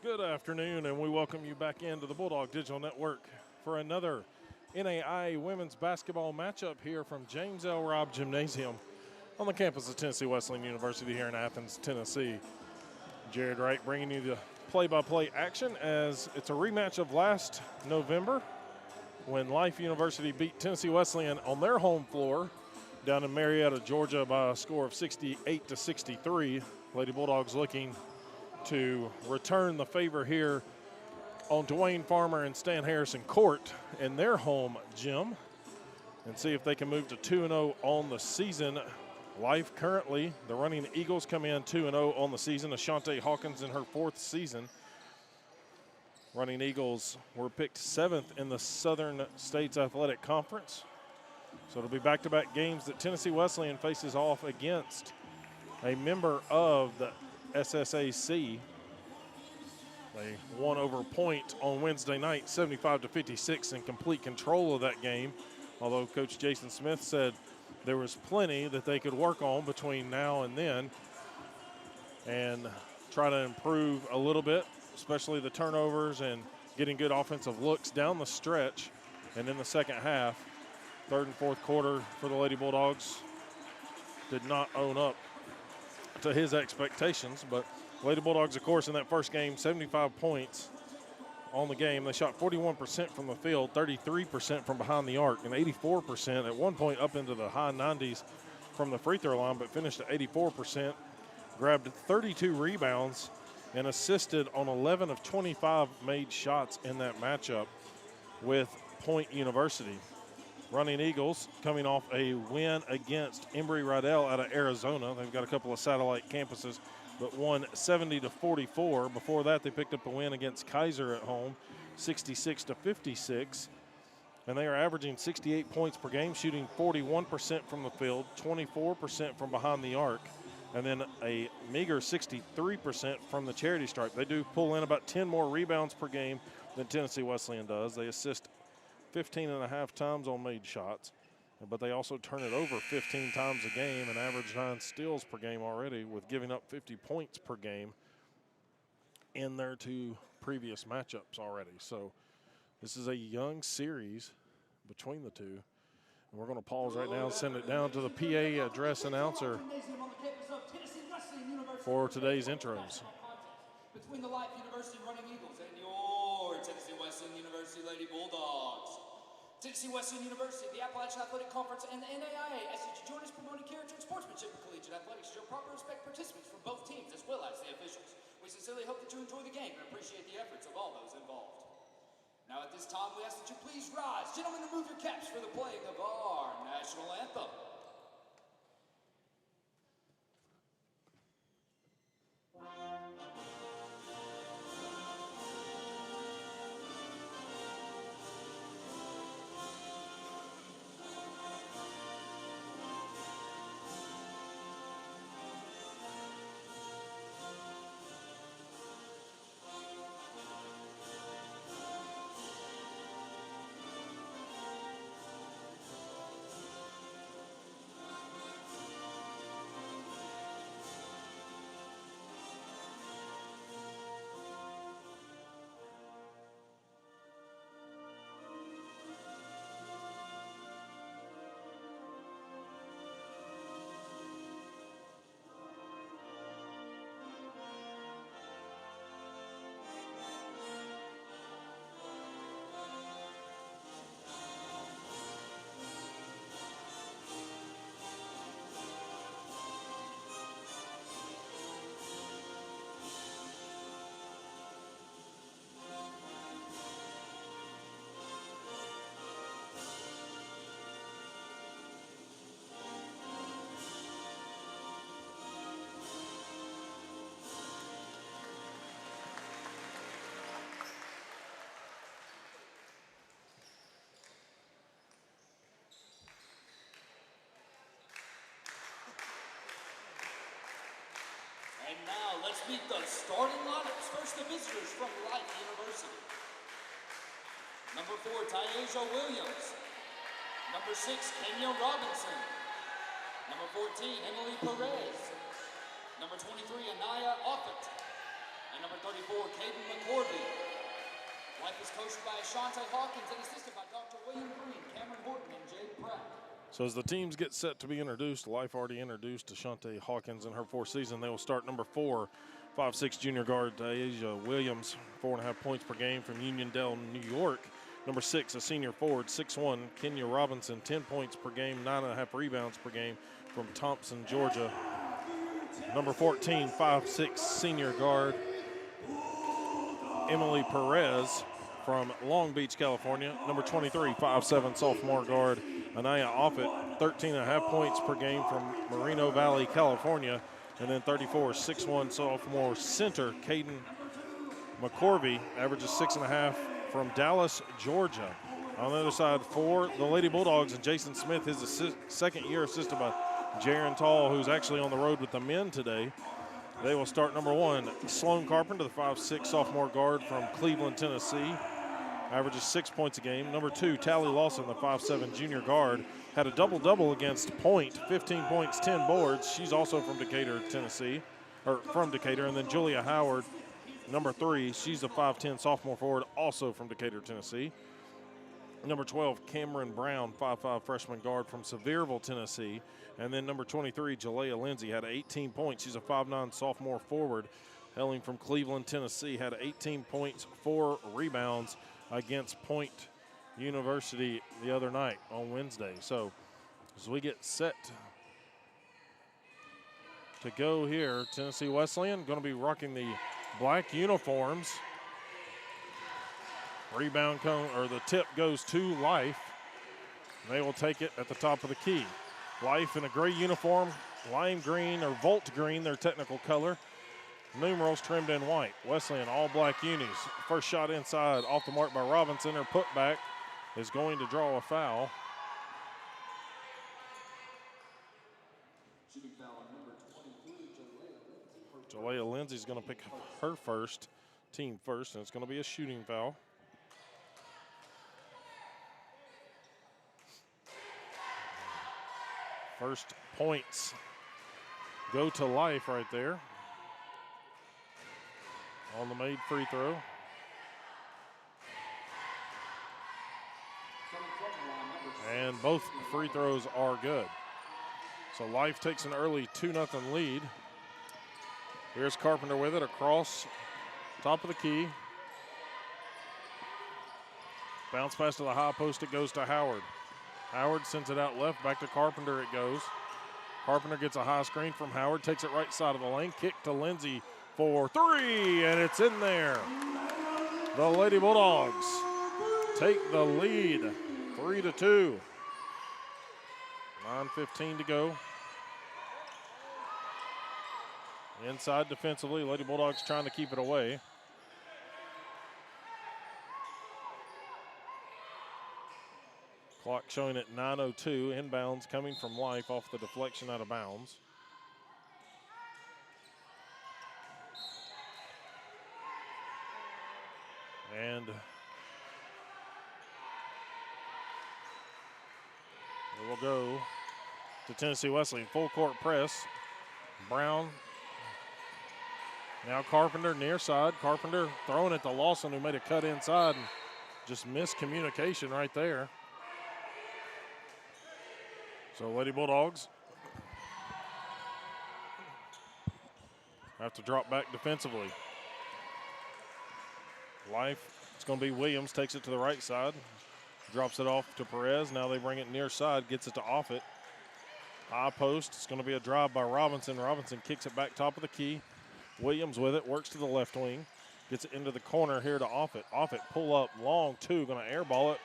Good afternoon, and we welcome you back into the Bulldog Digital Network for another NAIA women's basketball matchup here from James L. Robb Gymnasium on the campus of Tennessee Wesleyan University here in Athens, Tennessee. Jared Wright bringing you the play-by-play action as it's a rematch of last November when Life University beat Tennessee Wesleyan on their home floor down in Marietta, Georgia by a score of 68-63. Lady Bulldogs looking to return the favor here on Dwayne Farmer and Stan Harrison Court in their home gym and see if they can move to 2-0 on the season. Life currently, the running Eagles come in 2-0 on the season. Ashante Hawkins in her fourth season. Running Eagles were picked 7th in the Southern States Athletic Conference. So it'll be back-to-back games that Tennessee Wesleyan faces off against a member of the SSAC. They won over Point on Wednesday night, 75-56, in complete control of that game. Although Coach Jason Smith said there was plenty that they could work on between now and then and try to improve a little bit, especially the turnovers and getting good offensive looks down the stretch. And in the second half, third and fourth quarter for the Lady Bulldogs did not own up to his expectations. But Lady Bulldogs, of course, in that first game, 75 points on the game. They shot 41% from the field, 33% from behind the arc, and 84% at one point up into the high 90s from the free throw line, but finished at 84%, grabbed 32 rebounds, and assisted on 11 of 25 made shots in that matchup with Point University. Running Eagles coming off a win against Embry-Riddle out of Arizona. They've got a couple of satellite campuses, but won 70-44. Before that, they picked up a win against Kaiser at home, 66-56. And they are averaging 68 points per game, shooting 41% from the field, 24% from behind the arc, and then a meager 63% from the charity stripe. They do pull in about 10 more rebounds per game than Tennessee Wesleyan does. They assist 15.5 times on made shots, but they also turn it over 15 times a game and average 9 steals per game already, with giving up 50 points per game in their two previous matchups already. So this is a young series between the two. And we're going to pause right now and send it down to the PA address announcer for today's intros. Between the Life University Running Eagles and your Tennessee Wesleyan University Lady Bulldogs. Tennessee Wesleyan University, the Appalachian Athletic Conference, and the NAIA ask that you join us promoting character and sportsmanship in collegiate athletics. Show proper respect participants from both teams as well as the officials. We sincerely hope that you enjoy the game and appreciate the efforts of all those involved. Now at this time, we ask that you please rise. Gentlemen, remove your caps for the playing of our national anthem. And now, let's meet the starting lineups. First, the visitors from Life University. Number 4, Tyasia Williams. Number 6, Kenya Robinson. Number 14, Emily Perez. Number 23, Anaya Offit. and number 34, Caden McCorvey. Life is coached by Ashante Hawkins and assisted by Dr. William Green, Cameron Horton, and Jade Pratt. So as the teams get set to be introduced, Life already introduced Ashante Hawkins in her fourth season. They will start number 4, 5'6" junior guard Asia Williams, 4.5 points per game from Uniondale, New York. Number 6, a senior forward, 6'1", Kenya Robinson, 10 points per game, 9.5 rebounds per game from Thompson, Georgia. Number 14, 5'6", senior guard Emily Perez from Long Beach, California. Number 23, 5'7", sophomore guard Anaya Offit, 13.5 points per game from Moreno Valley, California. And then 34, 6'1", sophomore center Caden McCorvey, averages 6.5 from Dallas, Georgia. On the other side, for the Lady Bulldogs, and Jason Smith, his second year, assisted by Jaron Tall, who's actually on the road with the men today. They will start number 1, Sloan Carpenter, the 5'6" sophomore guard from Cleveland, Tennessee. Averages 6 points a game. Number 2, Tally Lawson, the 5'7" junior guard, had a double-double against Point, 15 points, 10 boards. She's also from Decatur, Tennessee, or from Decatur. And then Julia Howard, number 3, she's a 5'10" sophomore forward, also from Decatur, Tennessee. Number 12, Cameron Brown, 5'5" freshman guard from Sevierville, Tennessee. And then number 23, Jalea Lindsay, had 18 points. She's a 5'9" sophomore forward, hailing from Cleveland, Tennessee, had 18 points, 4 rebounds against Point University the other night on Wednesday. So as we get set to go here, Tennessee Wesleyan going to be rocking the black uniforms. Rebound or the tip goes to Life. They will take it at the top of the key. Life in a gray uniform, lime green or volt green, their technical color. Numerals trimmed in white. Wesleyan all black unis. First shot inside, off the mark by Robinson. Her putback is going to draw a foul. Shooting foul on number 23, Jalea Lindsay. Jalea Lindsay's going to pick her first, team first, and it's going to be a shooting foul. First points go to Life right there on the made free throw. And both free throws are good. So Life takes an early 2-0 lead. Here's Carpenter with it across top of the key. Bounce pass to the high post, it goes to Howard. Howard sends it out left, back to Carpenter it goes. Carpenter gets a high screen from Howard, takes it right side of the lane, kick to Lindsay for 3, and it's in there. The Lady Bulldogs take the lead, 3-2. 9:15 to go. Inside defensively, Lady Bulldogs trying to keep it away. Clock showing at 9:02. Inbounds coming from Life off the deflection out of bounds. And it will go to Tennessee Wesleyan. Full court press. Brown. Now Carpenter near side. Carpenter throwing it to Lawson, who made a cut inside and just missed communication right there. So Lady Bulldogs have to drop back defensively. Life, it's going to be Williams, takes it to the right side, drops it off to Perez. Now they bring it near side, gets it to Offit. High post, it's going to be a drive by Robinson. Robinson kicks it back top of the key. Williams with it, works to the left wing, gets it into the corner here to Offit. Offit pull up, long two, going to airball it.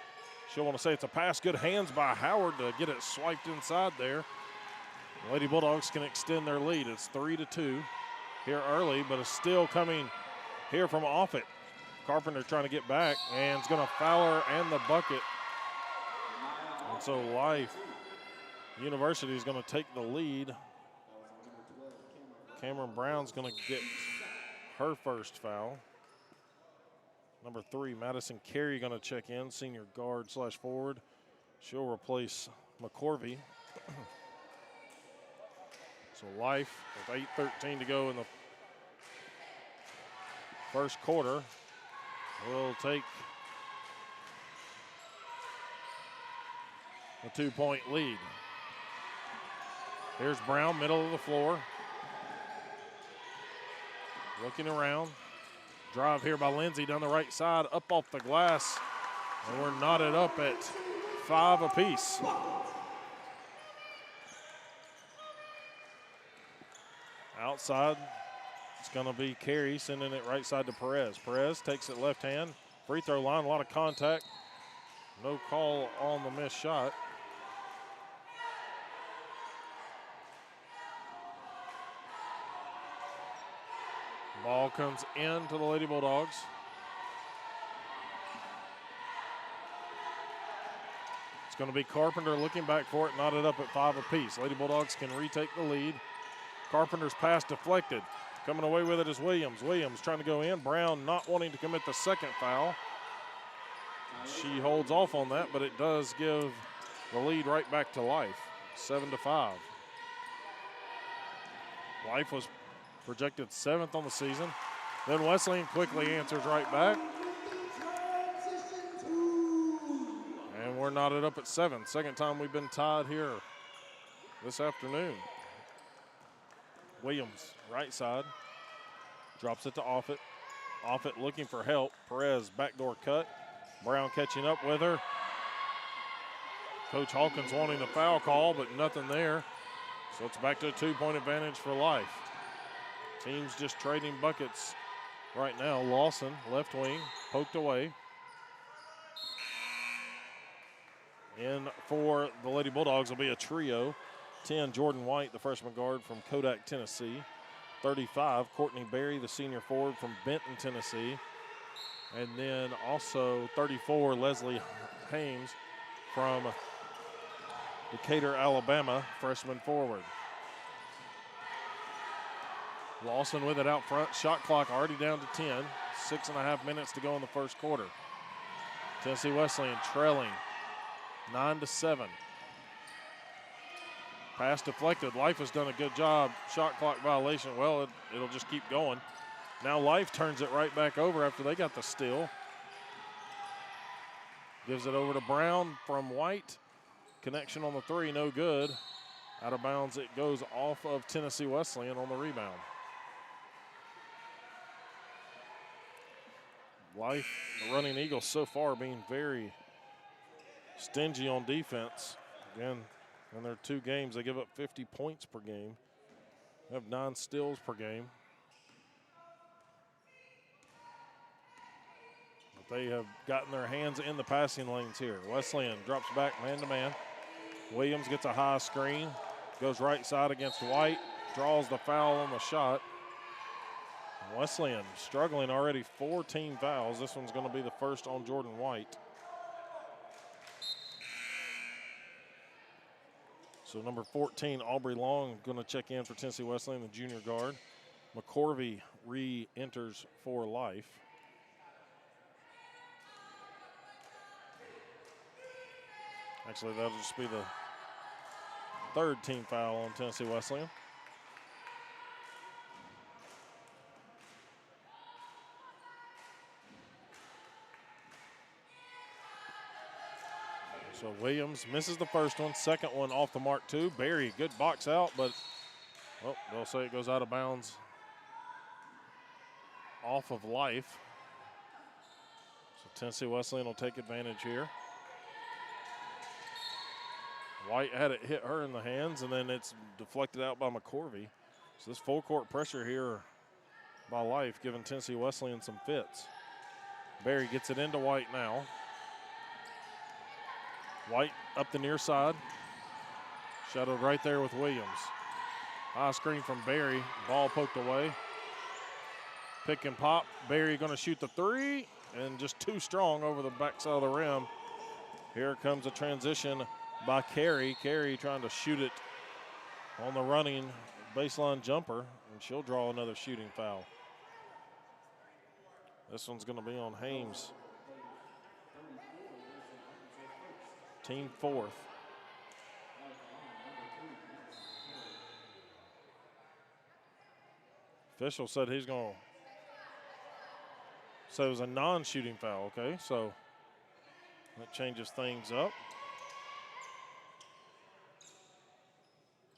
She'll want to say it's a pass. Good hands by Howard to get it swiped inside there. Lady Bulldogs can extend their lead. It's 3-2 here early, but it's still coming here from Offit. Carpenter trying to get back, and it's going to foul her and the bucket. And so Life University is going to take the lead. Cameron Brown's going to get her first foul. Number 3, Madison Carey going to check in, senior guard / forward. She'll replace McCorvey. So Life with 8:13 to go in the first quarter will take a 2-point lead. Here's Brown, middle of the floor. Looking around. Drive here by Lindsay down the right side, up off the glass. And we're knotted up at 5 apiece. Outside, it's going to be Carey sending it right side to Perez. Perez takes it left hand. Free throw line, a lot of contact. No call on the missed shot. Ball comes into the Lady Bulldogs. It's going to be Carpenter looking back for it, knotted up at 5 apiece. Lady Bulldogs can retake the lead. Carpenter's pass deflected. Coming away with it is Williams. Williams trying to go in. Brown not wanting to commit the second foul. She holds off on that, but it does give the lead right back to Life, 7-5. Life was projected 7th on the season. Then Wesleyan quickly answers right back. And we're knotted up at 7. Second time we've been tied here this afternoon. Williams, right side. Drops it to Offit. Offit looking for help. Perez, backdoor cut. Brown catching up with her. Coach Hawkins wanting the foul call, but nothing there. So it's back to a 2-point advantage for Life. Teams just trading buckets right now. Lawson, left wing, poked away. In for the Lady Bulldogs will be a trio. 10, Jordan White, the freshman guard from Kodak, Tennessee. 35, Courtney Berry, the senior forward from Benton, Tennessee. And then also 34, Leslie Hames from Decatur, Alabama, freshman forward. Lawson with it out front. Shot clock already down to 10. 6.5 minutes to go in the first quarter. Tennessee Wesleyan trailing 9-7. Pass deflected. Life has done a good job. Shot clock violation. Well, it'll just keep going. Now Life turns it right back over after they got the steal. Gives it over to Brown from White. Connection on the three, no good. Out of bounds, it goes off of Tennessee Wesleyan on the rebound. Life, the running Eagles so far being very stingy on defense. Again, in their 2 games, they give up 50 points per game. They have 9 steals per game. But they have gotten their hands in the passing lanes here. Wesleyan drops back man-to-man. Williams gets a high screen, goes right side against White, draws the foul on the shot. Wesleyan struggling already, 4 team fouls. This one's going to be the first on Jordan White. So number 14, Aubrey Long, going to check in for Tennessee Wesleyan, the junior guard. McCorvey re-enters for Life. Actually, that'll just be the 3rd team foul on Tennessee Wesleyan. So Williams misses the first one, second one off the mark too. Berry, good box out, but they'll say it goes out of bounds off of Life. So Tennessee Wesleyan will take advantage here. White had it hit her in the hands, and then it's deflected out by McCorvey. So this full court pressure here by Life giving Tennessee Wesleyan some fits. Berry gets it into White now. White up the near side. Shadowed right there with Williams. High screen from Berry. Ball poked away. Pick and pop. Berry going to shoot the 3, and just too strong over the backside of the rim. Here comes a transition by Carey. Carey trying to shoot it on the running baseline jumper, and she'll draw another shooting foul. This one's going to be on Hames. Team 4th. Official said he's going to So it was a non-shooting foul, okay? So that changes things up.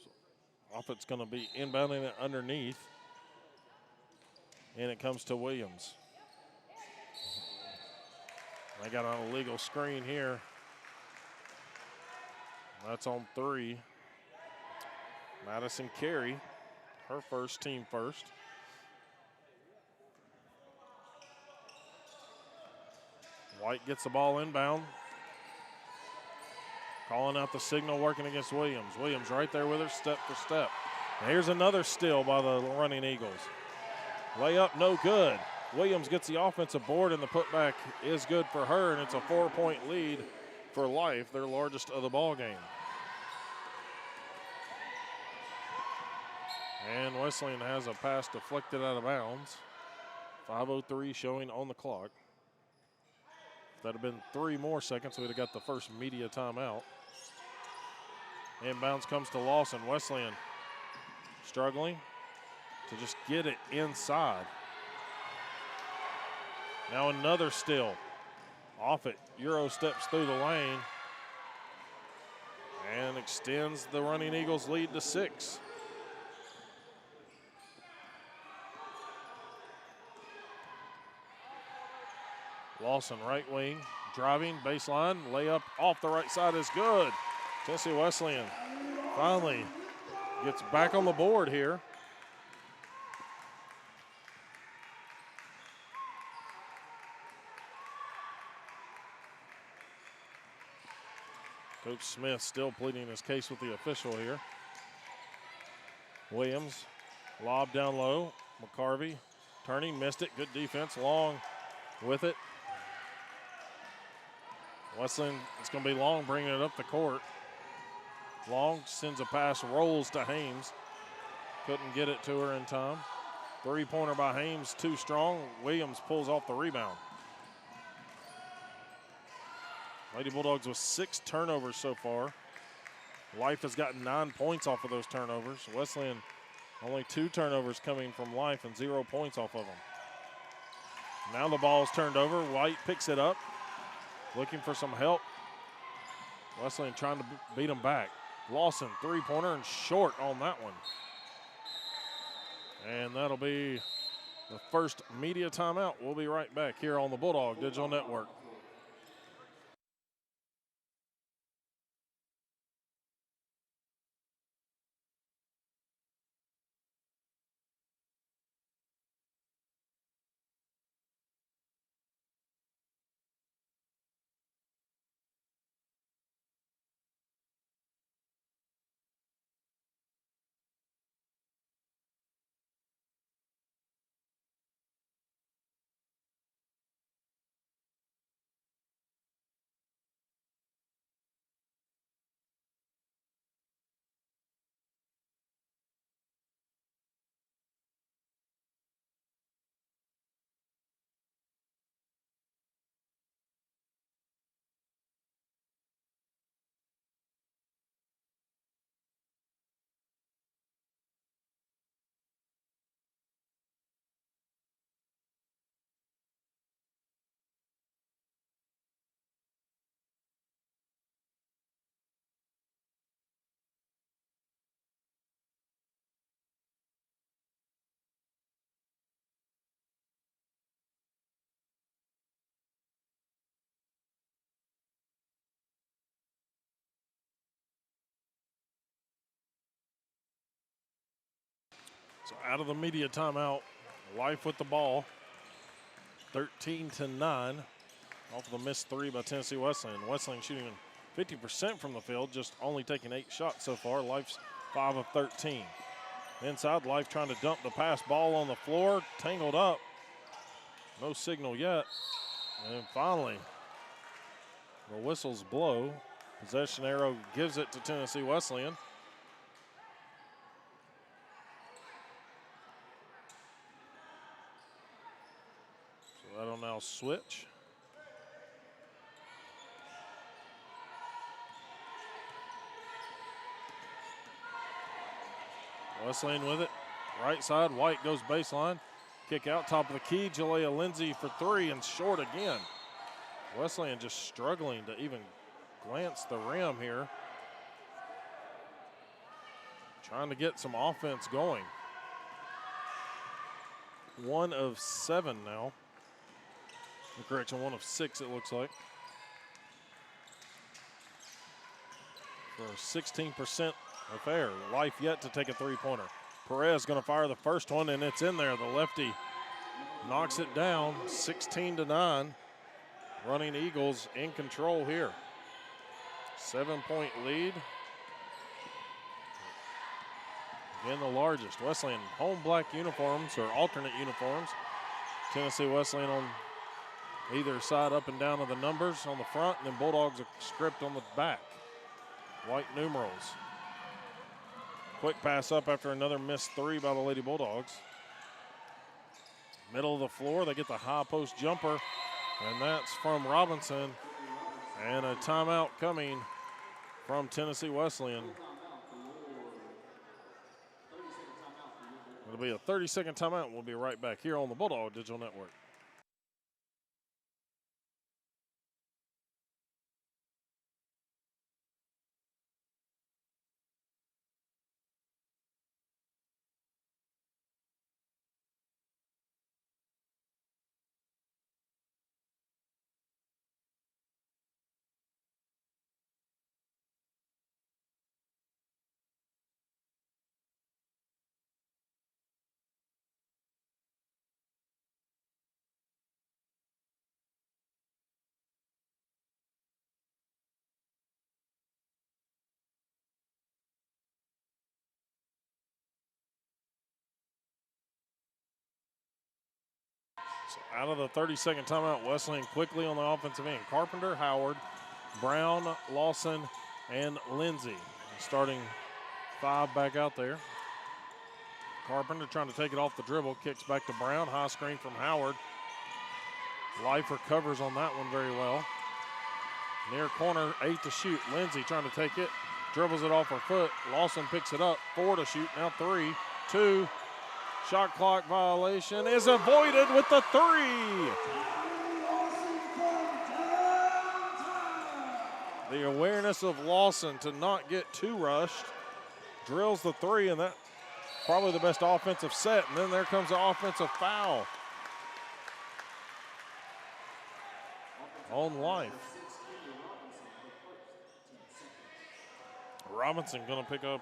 So Offit's going to be inbounding it underneath. And it comes to Williams. They got an illegal screen here. That's on 3. Madison Carey, her first, team first. White gets the ball inbound. Calling out the signal, working against Williams. Williams right there with her, step for step. And here's another steal by the running Eagles. Layup, no good. Williams gets the offensive board, and the putback is good for her, and it's a 4-point lead for Life, their largest of the ball game. And Wesleyan has a pass deflected out of bounds. 5:03 showing on the clock. If that had been 3 more seconds, we'd have got the first media timeout. Inbounds comes to Lawson. Wesleyan struggling to just get it inside. Now another steal. Off it. Euro steps through the lane and extends the running Eagles lead to 6. Lawson right wing, driving, baseline, layup off the right side is good. Tennessee Wesleyan finally gets back on the board here. Coach Smith still pleading his case with the official here. Williams, lob down low. McCarvey turning, missed it. Good defense, Long with it. Wesleyan, it's going to be Long bringing it up the court. Long sends a pass, rolls to Hames. Couldn't get it to her in time. 3-pointer by Hames, too strong. Williams pulls off the rebound. Lady Bulldogs with 6 turnovers so far. Life has gotten 9 points off of those turnovers. Wesleyan only 2 turnovers coming from Life and 0 points off of them. Now the ball is turned over. White picks it up, looking for some help. Wesleyan trying to beat them back. Lawson, 3-pointer and short on that one. And that'll be the first media timeout. We'll be right back here on the Bulldog Digital Network. So out of the media timeout, Life with the ball, 13-9, off of the missed 3 by Tennessee Wesleyan. Wesleyan shooting 50% from the field, just only taking 8 shots so far. Life's 5 of 13. Inside, Life trying to dump the pass, ball on the floor, tangled up. No signal yet. And finally, the whistles blow. Possession arrow gives it to Tennessee Wesleyan. That'll now switch. Wesleyan with it. Right side, White goes baseline. Kick out, top of the key. Jalea Lindsay for three and short again. Wesleyan just struggling to even glance the rim here. Trying to get some offense going. 1 of 7 now. Correction, 1 of 6 it looks like. For a 16% affair. Life yet to take a three-pointer. Perez going to fire the first one, and it's in there. The lefty knocks it down, 16-9. Running Eagles in control here. 7-point lead. Again, the largest. Wesleyan home black uniforms or alternate uniforms. Tennessee Wesleyan on either side up and down of the numbers on the front, and then Bulldogs are script on the back. White numerals. Quick pass up after another missed three by the Lady Bulldogs. Middle of the floor, they get the high post jumper, and that's from Robinson. And a timeout coming from Tennessee Wesleyan. It'll be a 30-second timeout, and we'll be right back here on the Bulldog Digital Network. So out of the 30-second timeout, Wesleyan quickly on the offensive end. Carpenter, Howard, Brown, Lawson, and Lindsay. Starting 5 back out there. Carpenter trying to take it off the dribble, kicks back to Brown. High screen from Howard. Life recovers on that one very well. Near corner, 8 to shoot. Lindsay trying to take it, dribbles it off her foot. Lawson picks it up, 4 to shoot, now 3, 2. Shot clock violation is avoided with the 3. The awareness of Lawson to not get too rushed. Drills the 3, and that's probably the best offensive set. And then there comes the offensive foul on Life. Robinson going to pick up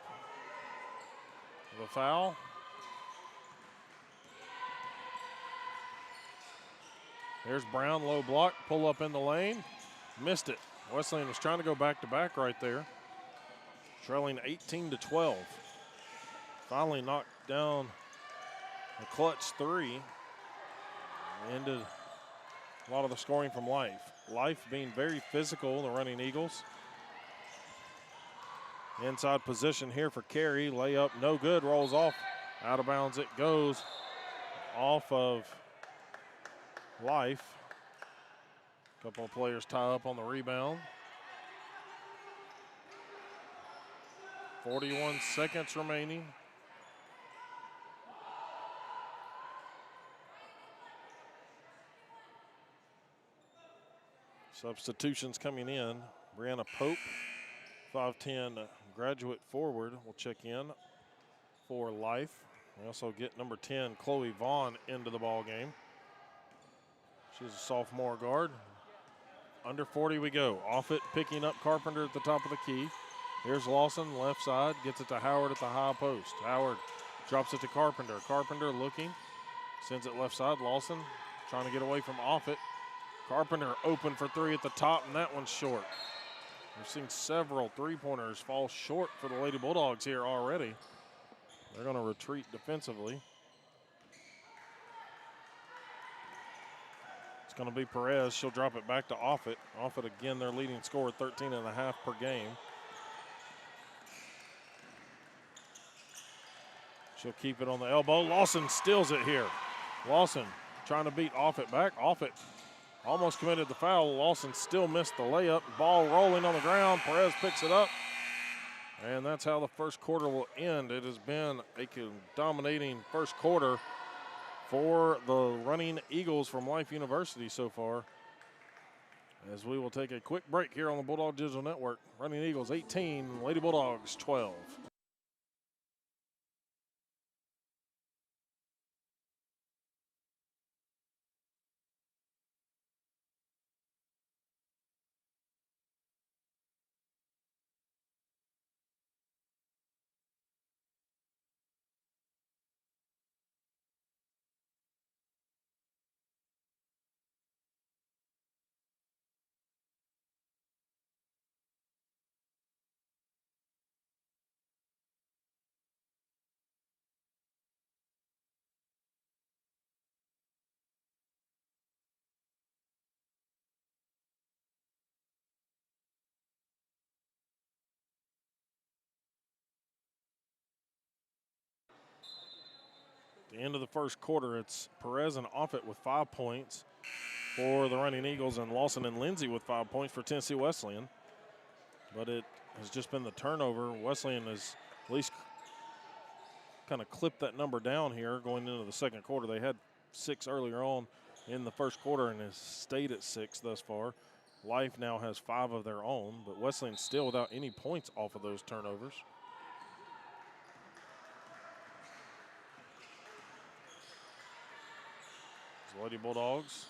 the foul. Here's Brown, low block, pull up in the lane. Missed it. Wesleyan was trying to go back-to-back right there. Trailing 18-12. Finally knocked down a clutch 3. Ended a lot of the scoring from Life. Life being very physical, the running Eagles. Inside position here for Carey. Layup, no good, rolls off. Out of bounds it goes off of Life. A couple of players tie up on the rebound. 41 seconds remaining. Substitutions coming in. Brianna Pope, 5'10", graduate forward, will check in for Life. We also get number 10, Chloe Vaughn, into the ball game. She's a sophomore guard. Under 40 we go. Offit picking up Carpenter at the top of the key. Here's Lawson, left side, gets it to Howard at the high post. Howard drops it to Carpenter. Carpenter looking, sends it left side. Lawson trying to get away from Offit. Carpenter open for 3 at the top, and that one's short. We've seen several three-pointers fall short for the Lady Bulldogs here already. They're going to retreat defensively. It's going to be Perez. She'll drop it back to Offit. Offit again, their leading scorer, 13.5 per game. She'll keep it on the elbow. Lawson steals it here. Lawson trying to beat Offit back. Offit almost committed the foul. Lawson still missed the layup. Ball rolling on the ground. Perez picks it up. And that's how the first quarter will end. It has been a dominating first quarter for the running Eagles from Life University so far. As we will take a quick break here on the Bulldog Digital Network. Running Eagles 18, Lady Bulldogs 12. At the end of the first quarter, it's Perez and Offit with 5 points for the Running Eagles, and Lawson and Lindsay with 5 points for Tennessee Wesleyan. But it has just been the turnover. Wesleyan has at least kind of clipped that number down here going into the second quarter. They had 6 earlier on in the first quarter and has stayed at 6 thus far. Life now has 5 of their own, but Wesleyan still without any points off of those turnovers. Lady Bulldogs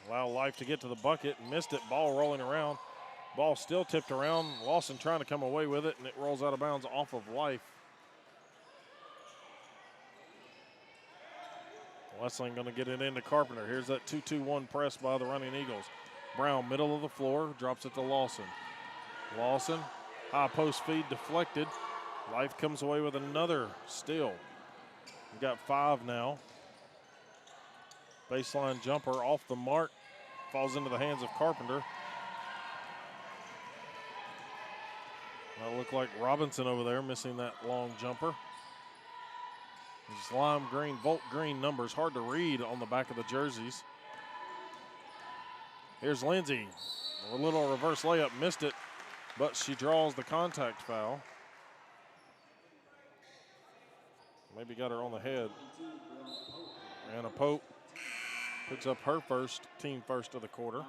allow Life to get to the bucket. Missed it. Ball rolling around. Ball still tipped around. Lawson trying to come away with it, and it rolls out of bounds off of Life. Wesleyan going to get it into Carpenter. Here's that 2-2-1 press by the Running Eagles. Brown, middle of the floor, drops it to Lawson. Lawson, high post feed deflected. Life comes away with another steal. We got 5 now. Baseline jumper off the mark. Falls into the hands of Carpenter. That looked like Robinson over there missing that long jumper. These lime green, Volt green numbers, hard to read on the back of the jerseys. Here's Lindsay. A little reverse layup, missed it, but she draws the contact foul. Maybe got her on the head. Anna Pope picks up her team first of the quarter.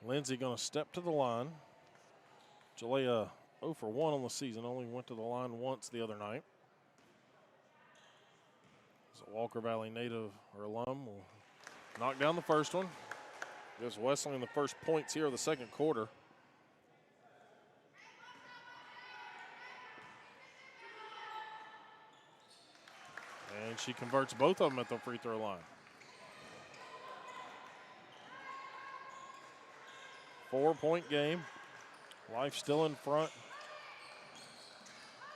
Lindsay going to step to the line. Jalea 0 for 1 on the season, only went to the line once the other night. So Walker Valley native or alum will knock down the first one. Gives Wesleyan the first points here of the second quarter. And she converts both of them at the free throw line. 4-point game. Life still in front.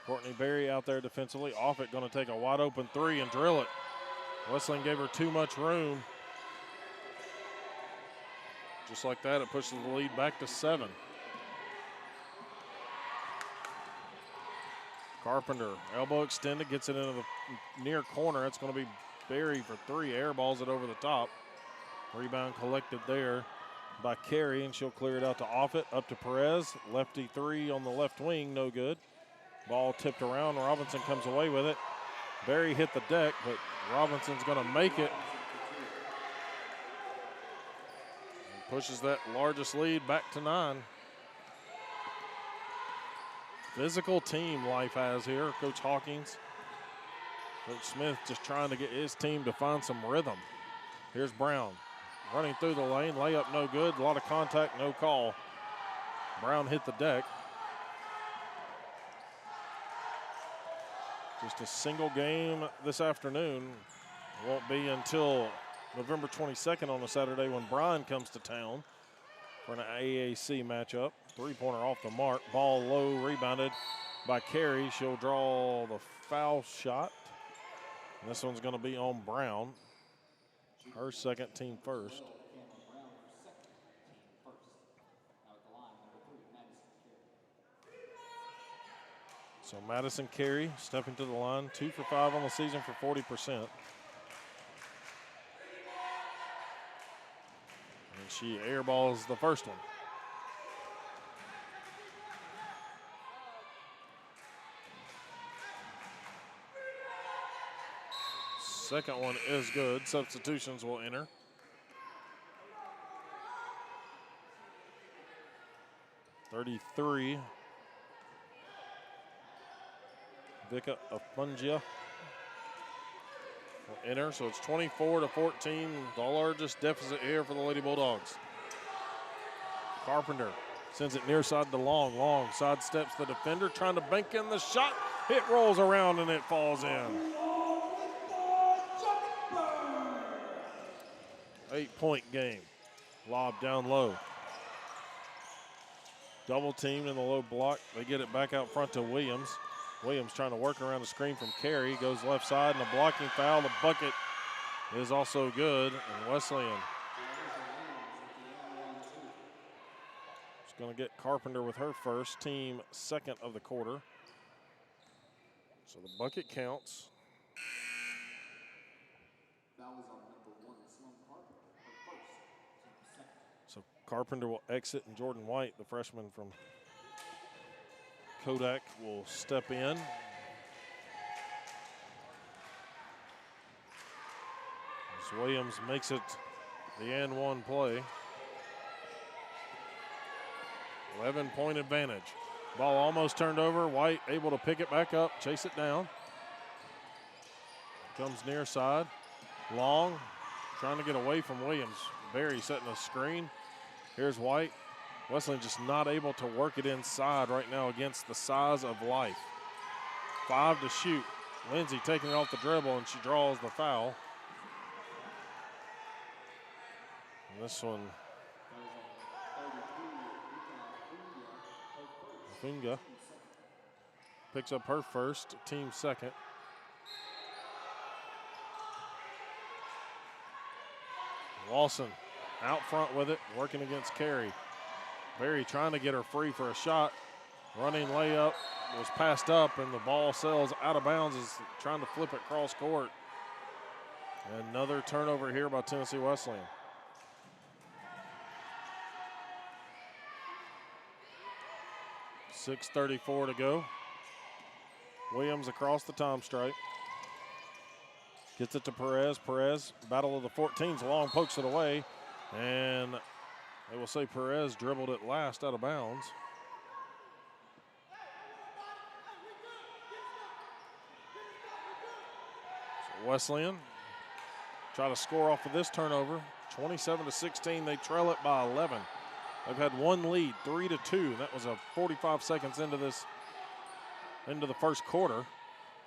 Courtney Berry out there defensively. Offit going to take a wide open 3 and drill it. Wesleyan gave her too much room. Just like that, it pushes the lead back to 7. Carpenter, elbow extended, gets it into the near corner. It's going to be Berry for 3. Airballs it over the top. Rebound collected there by Carey, and she'll clear it out to Offit. Up to Perez. Lefty 3 on the left wing, no good. Ball tipped around. Robinson comes away with it. Berry hit the deck, but Robinson's going to make it. And pushes that largest lead back to 9. Physical team Life has here. Coach Hawkins. Coach Smith just trying to get his team to find some rhythm. Here's Brown running through the lane. Layup no good. A lot of contact, no call. Brown hit the deck. Just a single game this afternoon. Won't be until November 22nd on a Saturday when Bryan comes to town for an AAC matchup. 3-pointer off the mark. Ball low, rebounded by Carey. She'll draw the foul shot. And this one's going to be on Brown. Her second, team first. So Madison Carey stepping to the line. 2 for 5 on the season for 40%. And she airballs the first one. Second one is good. Substitutions will enter. .33. Vika Afungia will enter, so it's 24-14, the largest deficit here for the Lady Bulldogs. Carpenter sends it near side to Long. Long sidesteps the defender, trying to bank in the shot. It rolls around and it falls in. 8-point game. Lob down low. Double teamed in the low block. They get it back out front to Williams. Williams trying to work around the screen from Carey. Goes left side and a blocking foul. The bucket is also good. And Wesleyan is going to get Carpenter with her first, team second of the quarter. So the bucket counts. So Carpenter will exit and Jordan White, the freshman from Kodak, will step in. As Williams makes it the and one play. 11-point advantage. Ball almost turned over. White able to pick it back up, chase it down. Comes near side. Long trying to get away from Williams. Barry setting a screen. Here's White. Wesleyan just not able to work it inside right now against the size of Life. 5 to shoot. Lindsay taking it off the dribble, and she draws the foul. And this one, Funga picks up her first, team second. Lawson out front with it, working against Carey. Barry trying to get her free for a shot. Running layup was passed up, and the ball sails out of bounds as trying to flip it cross court. Another turnover here by Tennessee Wesleyan. .6:34 to go. Williams across the time stripe. Gets it to Perez. Perez, battle of the 14s. Long pokes it away. And they will say Perez dribbled it last out of bounds. So Wesleyan try to score off of this turnover. 27-16. They trail it by 11. They've had one lead, 3-2. That was a 45 seconds into the first quarter.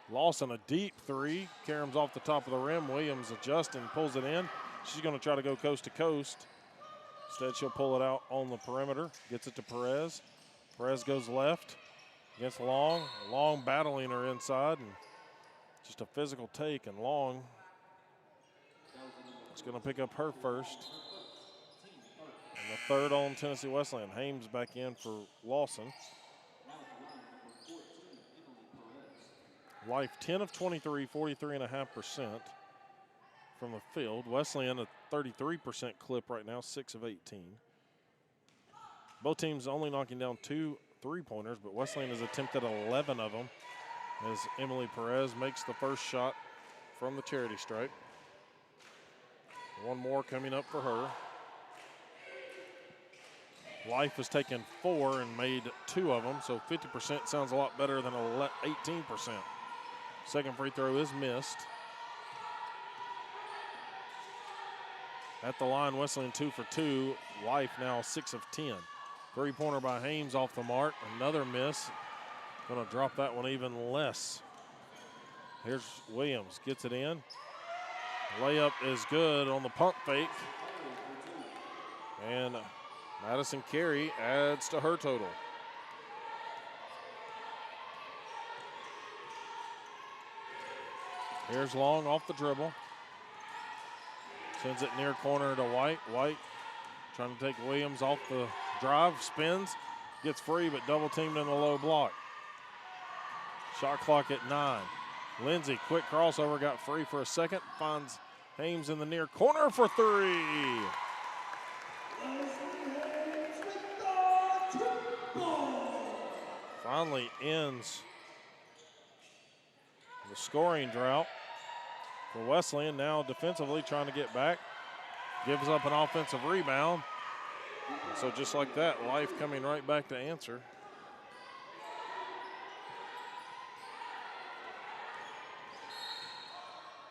Lawson, a deep three. Karam's off the top of the rim. Williams adjusts and pulls it in. She's going to try to go coast to coast. Instead, she'll pull it out on the perimeter. Gets it to Perez. Perez goes left against Long. Long battling her inside, and just a physical take. And Long is going to pick up her first. And the third on Tennessee Wesleyan. Hames back in for Lawson. Life 10 of 23, 43.5% from the field. Wesleyan a 33% clip right now, 6 of 18. Both teams only knocking down 2 3-pointers, but Wesleyan has attempted 11 of them as Emily Perez makes the first shot from the charity stripe. One more coming up for her. Life has taken 4 and made 2 of them, so 50% sounds a lot better than 18%. Second free throw is missed. At the line, Wesleyan 2 for 2. Life now 6 of 10. Three-pointer by Hames off the mark. Another miss. Going to drop that one even less. Here's Williams, gets it in. Layup is good on the pump fake. And Madison Carey adds to her total. Here's Long off the dribble. Sends it near corner to White. White trying to take Williams off the drive, spins, gets free, but double teamed in the low block. Shot clock at 9. Lindsay, quick crossover, got free for a second, finds Hames in the near corner for 3. Finally ends the scoring drought. for Wesleyan. Now defensively trying to get back. Gives up an offensive rebound. So just like that, Life coming right back to answer.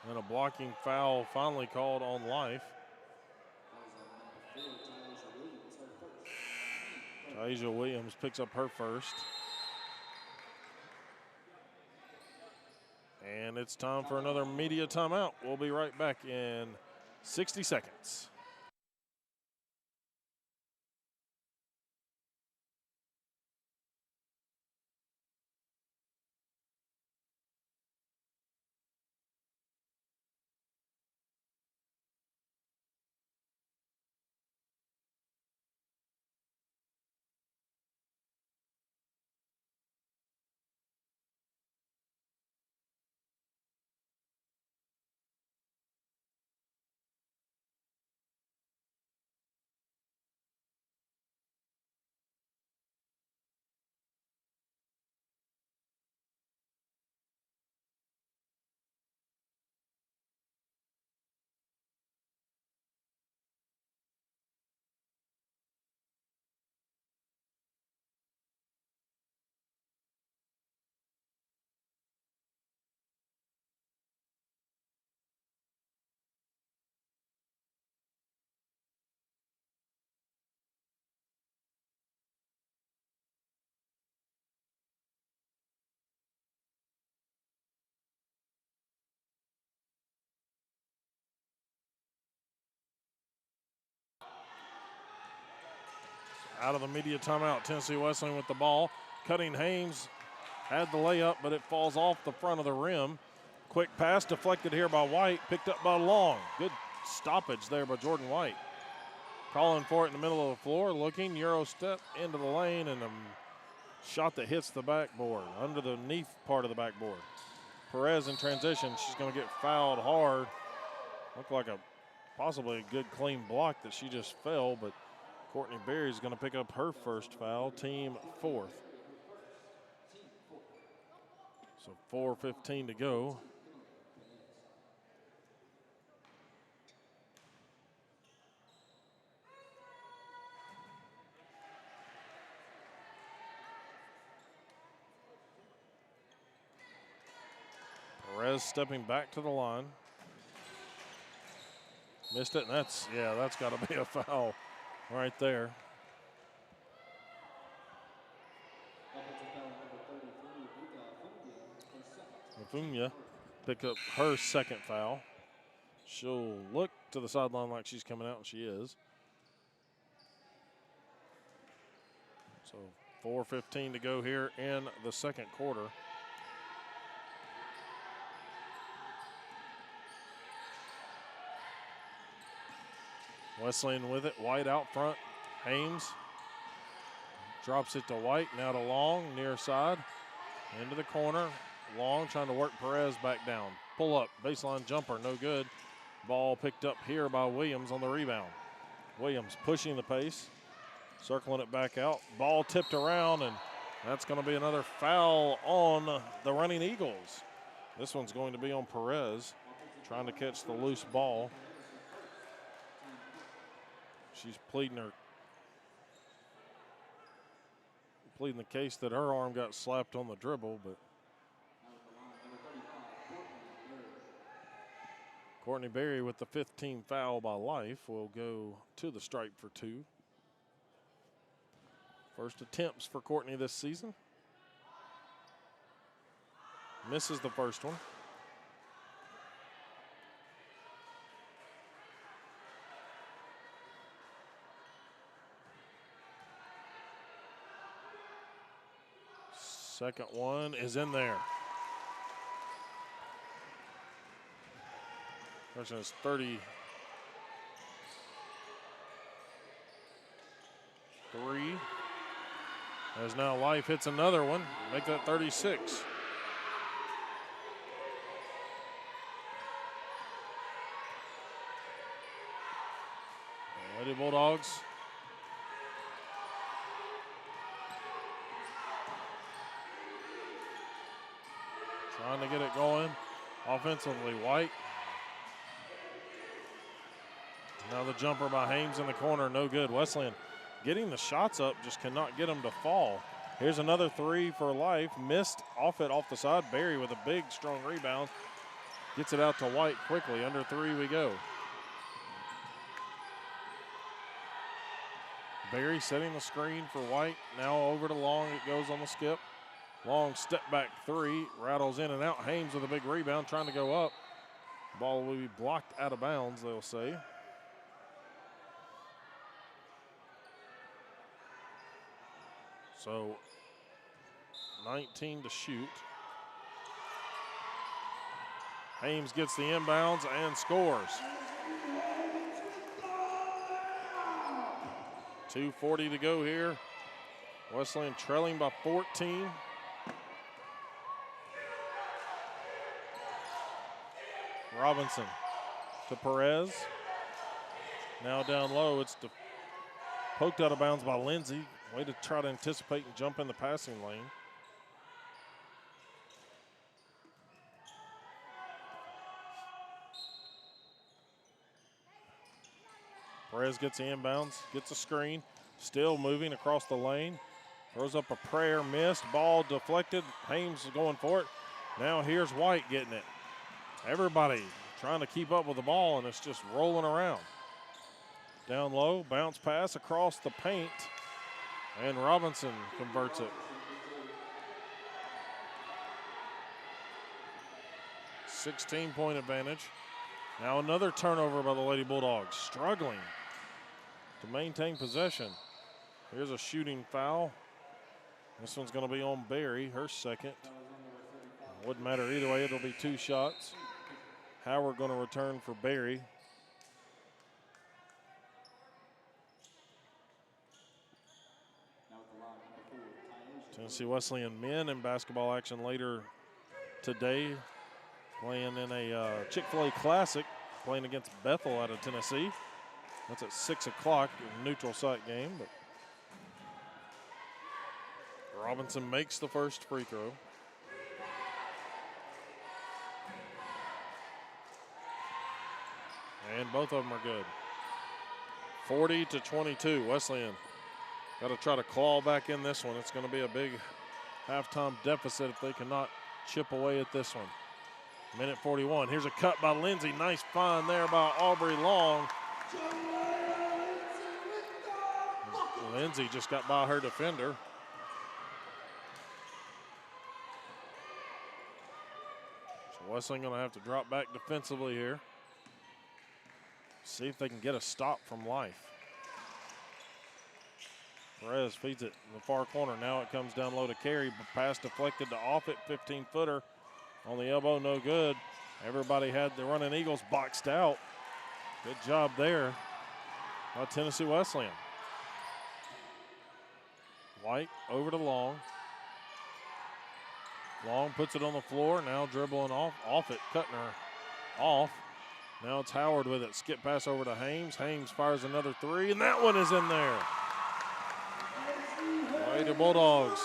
And a blocking foul finally called on Life. Taisha Williams picks up her first. And it's time for another media timeout. We'll be right back in 60 seconds. Out of the media timeout, Tennessee Wesleyan with the ball. Cutting Haynes had the layup, but it falls off the front of the rim. Quick pass deflected here by White, picked up by Long. Good stoppage there by Jordan White. Calling for it in the middle of the floor, looking, Euro step into the lane, and a shot that hits the backboard, underneath part of the backboard. Perez in transition, she's going to get fouled hard. Looked like possibly a good clean block that she just fell, but Courtney Berry's going to pick up her first foul, team fourth. So 4:15 to go. Perez stepping back to the line. Missed it, and that's got to be a foul right there. Mafunya pick up her second foul. She'll look to the sideline like she's coming out, and she is. So 4:15 to go here in the second quarter. Wesleyan with it, White out front. Haynes drops it to White, now to Long, near side, into the corner. Long trying to work Perez back down. Pull up, baseline jumper, no good. Ball picked up here by Williams on the rebound. Williams pushing the pace, circling it back out. Ball tipped around, and that's going to be another foul on the running Eagles. This one's going to be on Perez, trying to catch the loose ball. She's pleading the case that her arm got slapped on the dribble, but Courtney Berry with the 15th foul by Life will go to the stripe for two. First attempts for Courtney this season. Misses the first one. Second one is in there. Question is 33. As now Life hits another one, make that 36. Lady Bulldogs trying to get it going. Offensively, White Now the jumper by Hames in the corner, no good. Wesleyan getting the shots up, just cannot get them to fall. Here's another three for Life. Missed off the side. Berry with a big, strong rebound. Gets it out to White quickly. Under three we go. Berry setting the screen for White. Now over to Long. It goes on the skip. Long step back three. Rattles in and out. Hames with a big rebound trying to go up. Ball will be blocked out of bounds, they'll say. So 19 to shoot. Hames gets the inbounds and scores. 2:40 to go here. Wesleyan trailing by 14. Robinson to Perez. Now down low, it's poked out of bounds by Lindsay. Way to try to anticipate and jump in the passing lane. Perez gets the inbounds, gets a screen, still moving across the lane. Throws up a prayer, missed, ball deflected. Hames is going for it. Now here's White getting it. Everybody trying to keep up with the ball, and it's just rolling around. Down low, bounce pass across the paint, and Robinson converts it. 16-point advantage. Now another turnover by the Lady Bulldogs, struggling to maintain possession. Here's a shooting foul. This one's going to be on Berry, her second. Wouldn't matter either way, it'll be two shots. Howard going to return for Berry. Tennessee Wesleyan men in basketball action later today, playing in a Chick-fil-A Classic, playing against Bethel out of Tennessee. That's at 6 o'clock, a neutral site game. But Robinson makes the first free throw. And both of them are good. 40-22, Wesleyan got to try to claw back in this one. It's going to be a big halftime deficit if they cannot chip away at this one. Minute 41. Here's a cut by Lindsay. Nice find there by Aubrey Long. Lindsay just got by her defender. So Wesleyan going to have to drop back defensively here. See if they can get a stop from Life. Perez feeds it in the far corner. Now it comes down low to Carey. Pass deflected to Offit. 15-footer on the elbow, no good. Everybody had the running Eagles boxed out. Good job there by Tennessee Wesleyan. White over to Long. Long puts it on the floor. Now dribbling off it, cutting her off. Now it's Howard with it. Skip pass over to Hames. Hames fires another three, and that one is in there. Lady Bulldogs.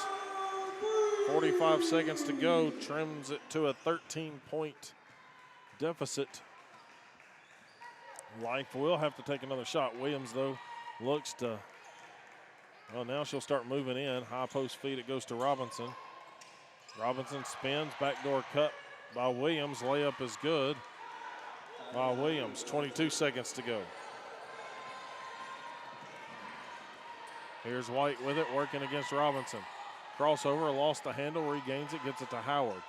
45 seconds to go. Trims it to a 13-point deficit. Life will have to take another shot. Williams, though, looks to, well, now she'll start moving in. High post feed, it goes to Robinson. Robinson spins, backdoor cut by Williams. Layup is good by Williams. 22 seconds to go. Here's White with it, working against Robinson. Crossover, lost the handle, regains it, gets it to Howard.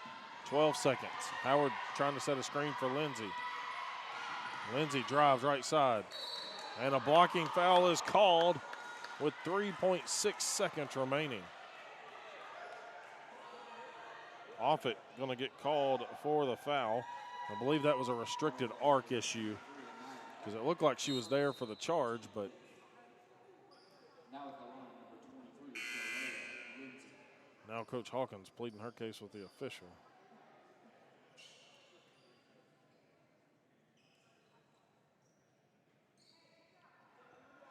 12 seconds. Howard trying to set a screen for Lindsay. Lindsay drives right side. And a blocking foul is called with 3.6 seconds remaining. Offit going to get called for the foul. I believe that was a restricted arc issue because it looked like she was there for the charge, but now Coach Hawkins pleading her case with the official.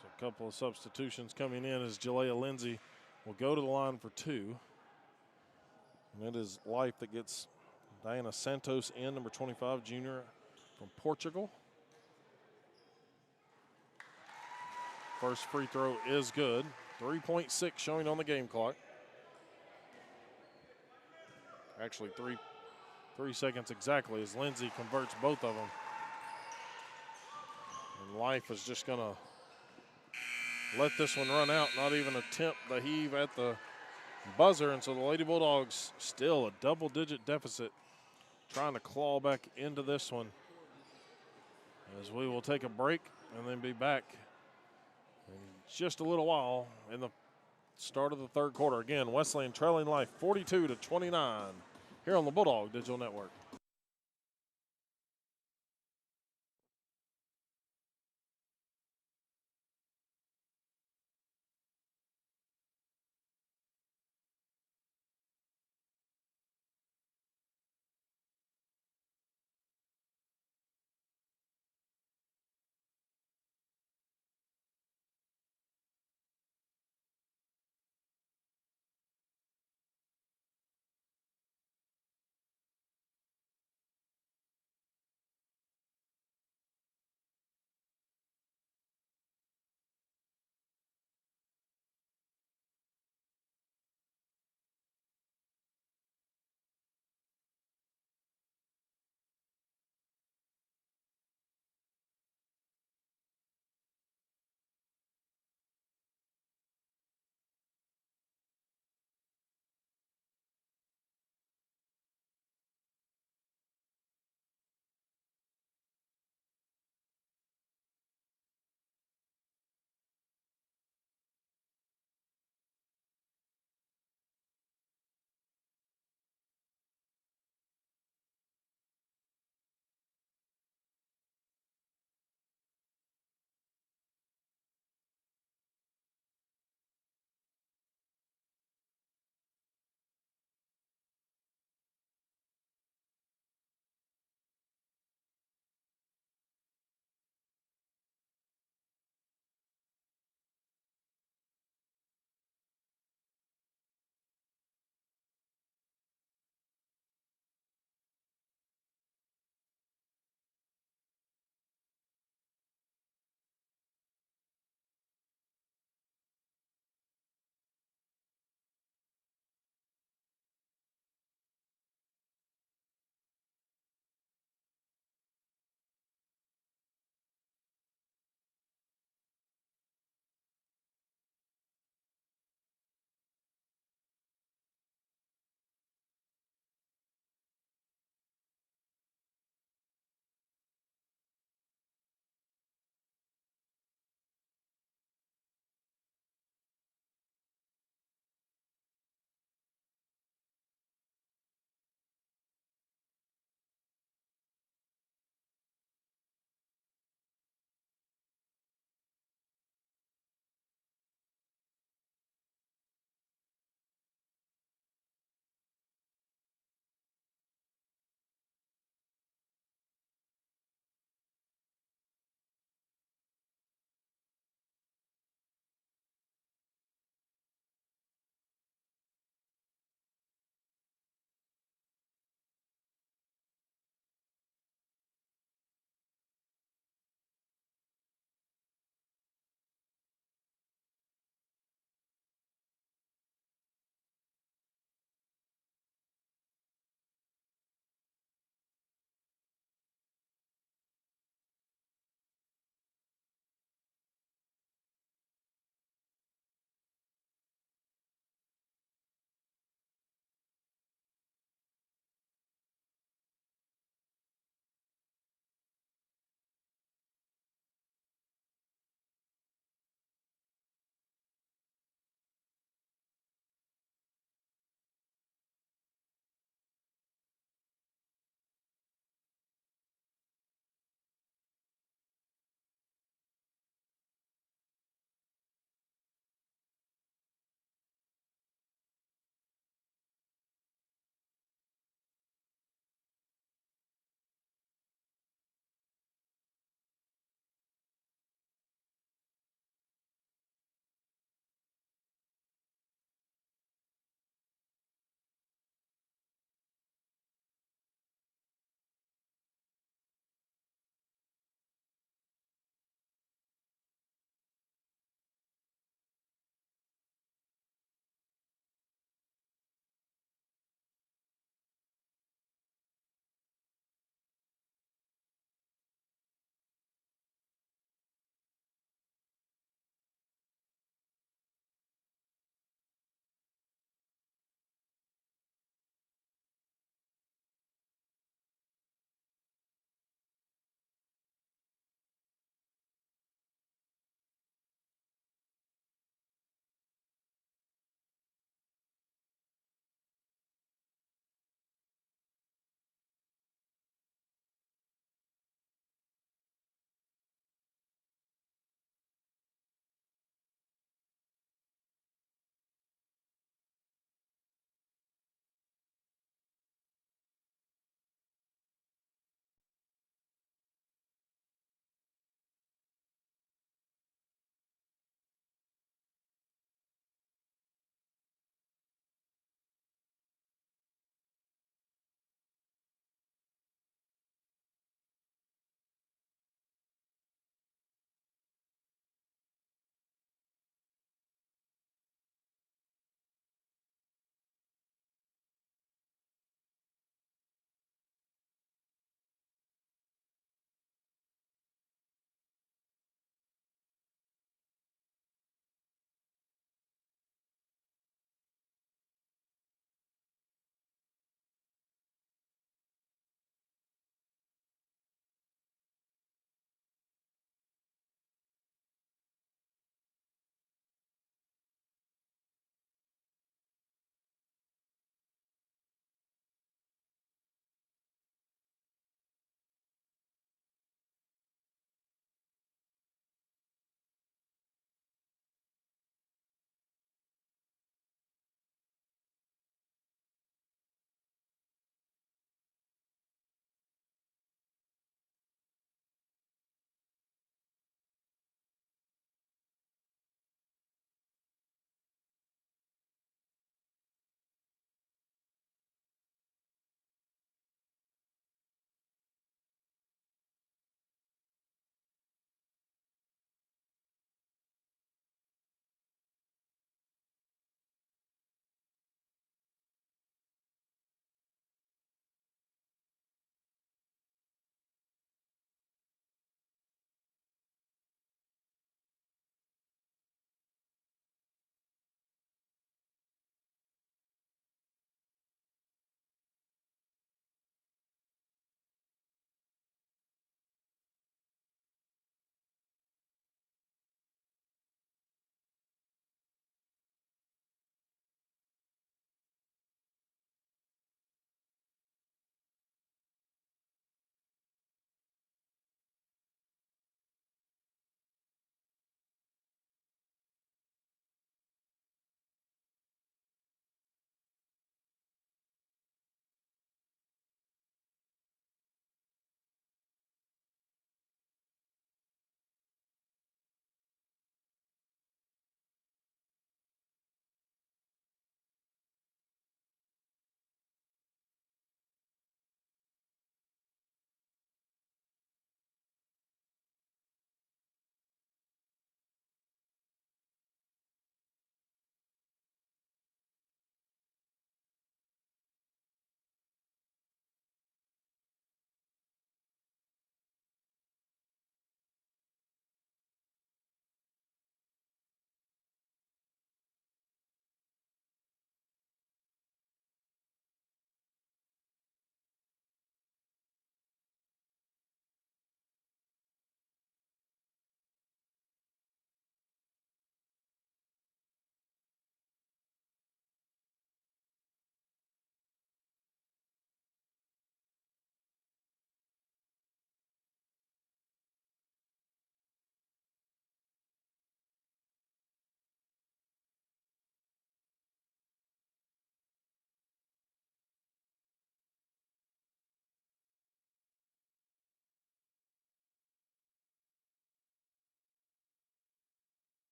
So a couple of substitutions coming in as Jalea Lindsay will go to the line for two. And it is Life that gets Diana Santos in, number 25, junior from Portugal. First free throw is good. 3.6 showing on the game clock. Actually, three seconds exactly as Lindsay converts both of them. And Life is just going to let this one run out, not even attempt the heave at the buzzer. And so the Lady Bulldogs still a double-digit deficit, trying to claw back into this one. As we will take a break and then be back in just a little while in the start of the third quarter. Again, Wesleyan trailing Life 42-29 here on the Bulldog Digital Network.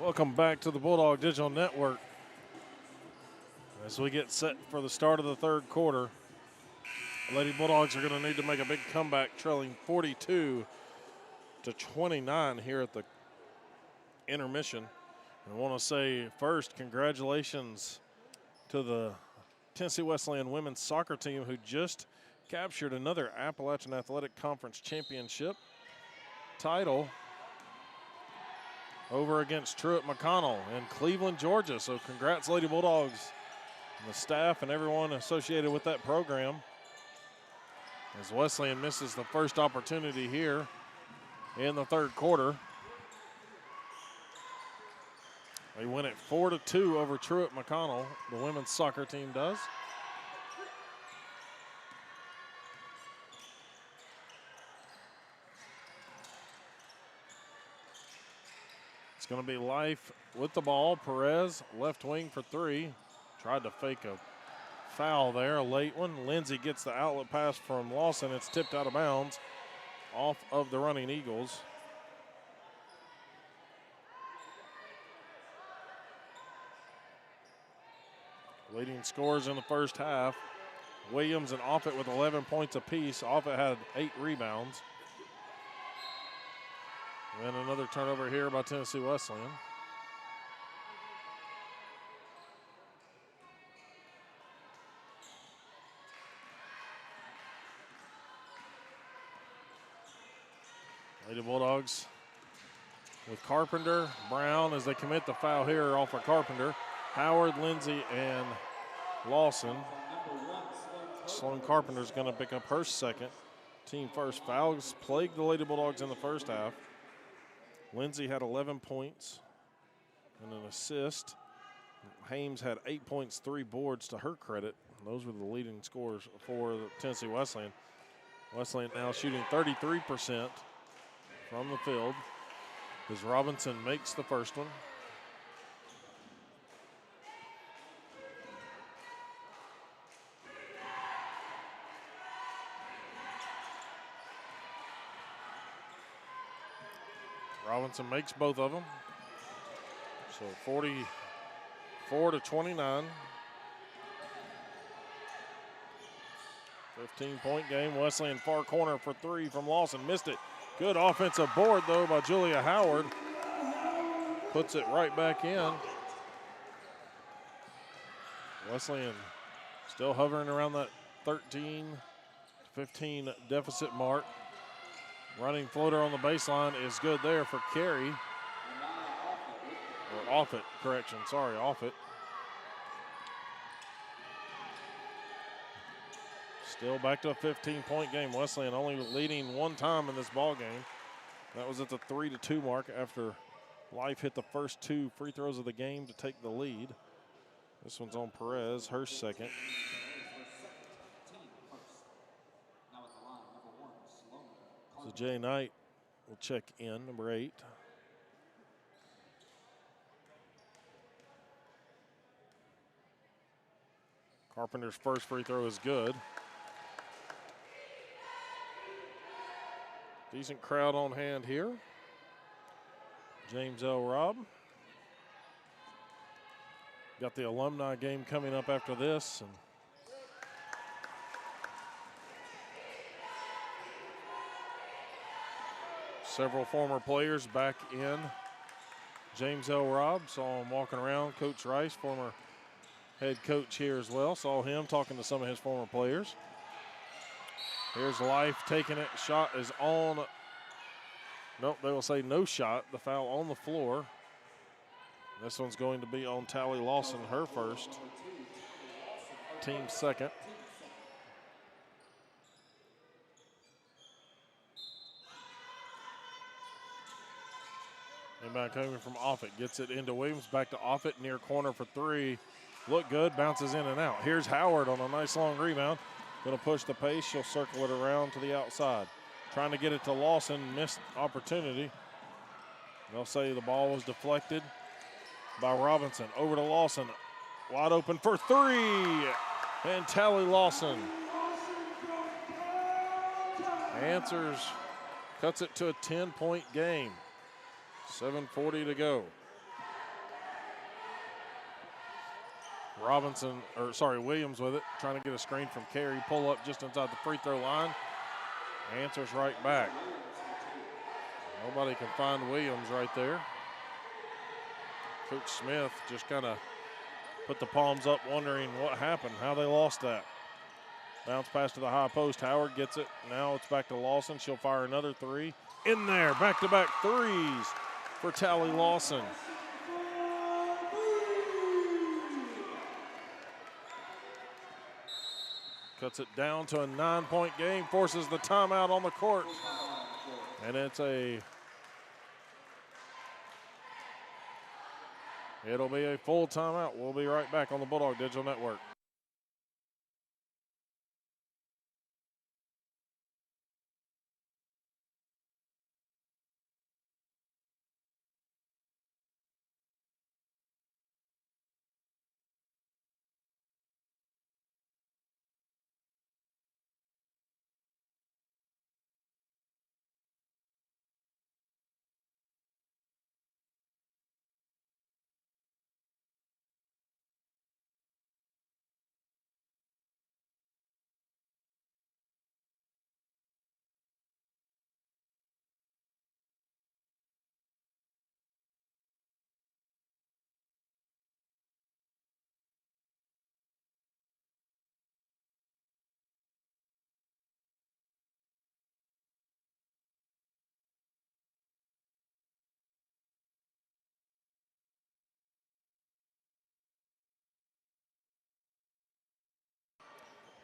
Welcome back to the Bulldog Digital Network. As we get set for the start of the third quarter, the Lady Bulldogs are going to need to make a big comeback, trailing 42-29 here at the intermission. I want to say first, congratulations to the Tennessee Wesleyan women's soccer team who just captured another Appalachian Athletic Conference championship title over against Truett McConnell in Cleveland, Georgia. So congrats, Lady Bulldogs, and the staff and everyone associated with that program. As Wesleyan misses the first opportunity here in the third quarter. They win it 4-2 over Truett McConnell, the women's soccer team does. It's going to be Life with the ball. Perez, left wing for three. Tried to fake a foul there, a late one. Lindsay gets the outlet pass from Lawson. It's tipped out of bounds off of the running Eagles. Leading scorers in the first half, Williams and Offit with 11 points apiece. Offit had 8 rebounds. And then another turnover here by Tennessee Wesleyan. Lady Bulldogs with Carpenter, Brown as they commit the foul here off of Carpenter. Howard, Lindsay, and Lawson. Sloan Carpenter's going to pick up her second. Team first. Fouls plagued the Lady Bulldogs in the first half. Lindsay had 11 points and an assist. Hames had 8 points, 3 boards to her credit. Those were the leading scorers for the Tennessee Wesleyan. Wesleyan now shooting 33% from the field as Robinson makes the first one. Robinson makes both of them. So 44-29. 15-point game. Wesleyan far corner for three from Lawson. Missed it. Good offensive board, though, by Julia Howard. Puts it right back in. Wesleyan still hovering around that 13-15 deficit mark. Running floater on the baseline is good there for Carey. Or Offit, correction, sorry, Offit. Still back to a 15-point game. Wesleyan only leading one time in this ball game. That was at the 3-2 mark after Life hit the first 2 free throws of the game to take the lead. This one's on Perez, her second. So Jay Knight will check in, number 8. Carpenter's first free throw is good. Decent crowd on hand here. James L. Robb. Got the alumni game coming up after this. And several former players back in. James L. Robb, saw him walking around. Coach Rice, former head coach here as well. Saw him talking to some of his former players. Here's Life taking it. Shot is on. Nope, they will say no shot. The foul on the floor. This one's going to be on Tally Lawson, her first. Team second. Inbound coming from Offit. Gets it into Williams. Back to Offit. Near corner for three. Look good. Bounces in and out. Here's Howard on a nice long rebound. Going to push the pace. She'll circle it around to the outside. Trying to get it to Lawson. Missed opportunity. They'll say the ball was deflected by Robinson. Over to Lawson. Wide open for three. And Tally Lawson answers. Cuts it to a 10-point game. 7:40 to go. Williams with it, trying to get a screen from Carey. Pull up just inside the free throw line. Answers right back. Nobody can find Williams right there. Coach Smith just kind of put the palms up, wondering what happened, how they lost that. Bounce pass to the high post. Howard gets it. Now it's back to Lawson. She'll fire another three. In there, back-to-back threes for Tally Lawson. Cuts it down to a 9-point game, forces the timeout on the court. And it'll be a full timeout. We'll be right back on the Bulldog Digital Network.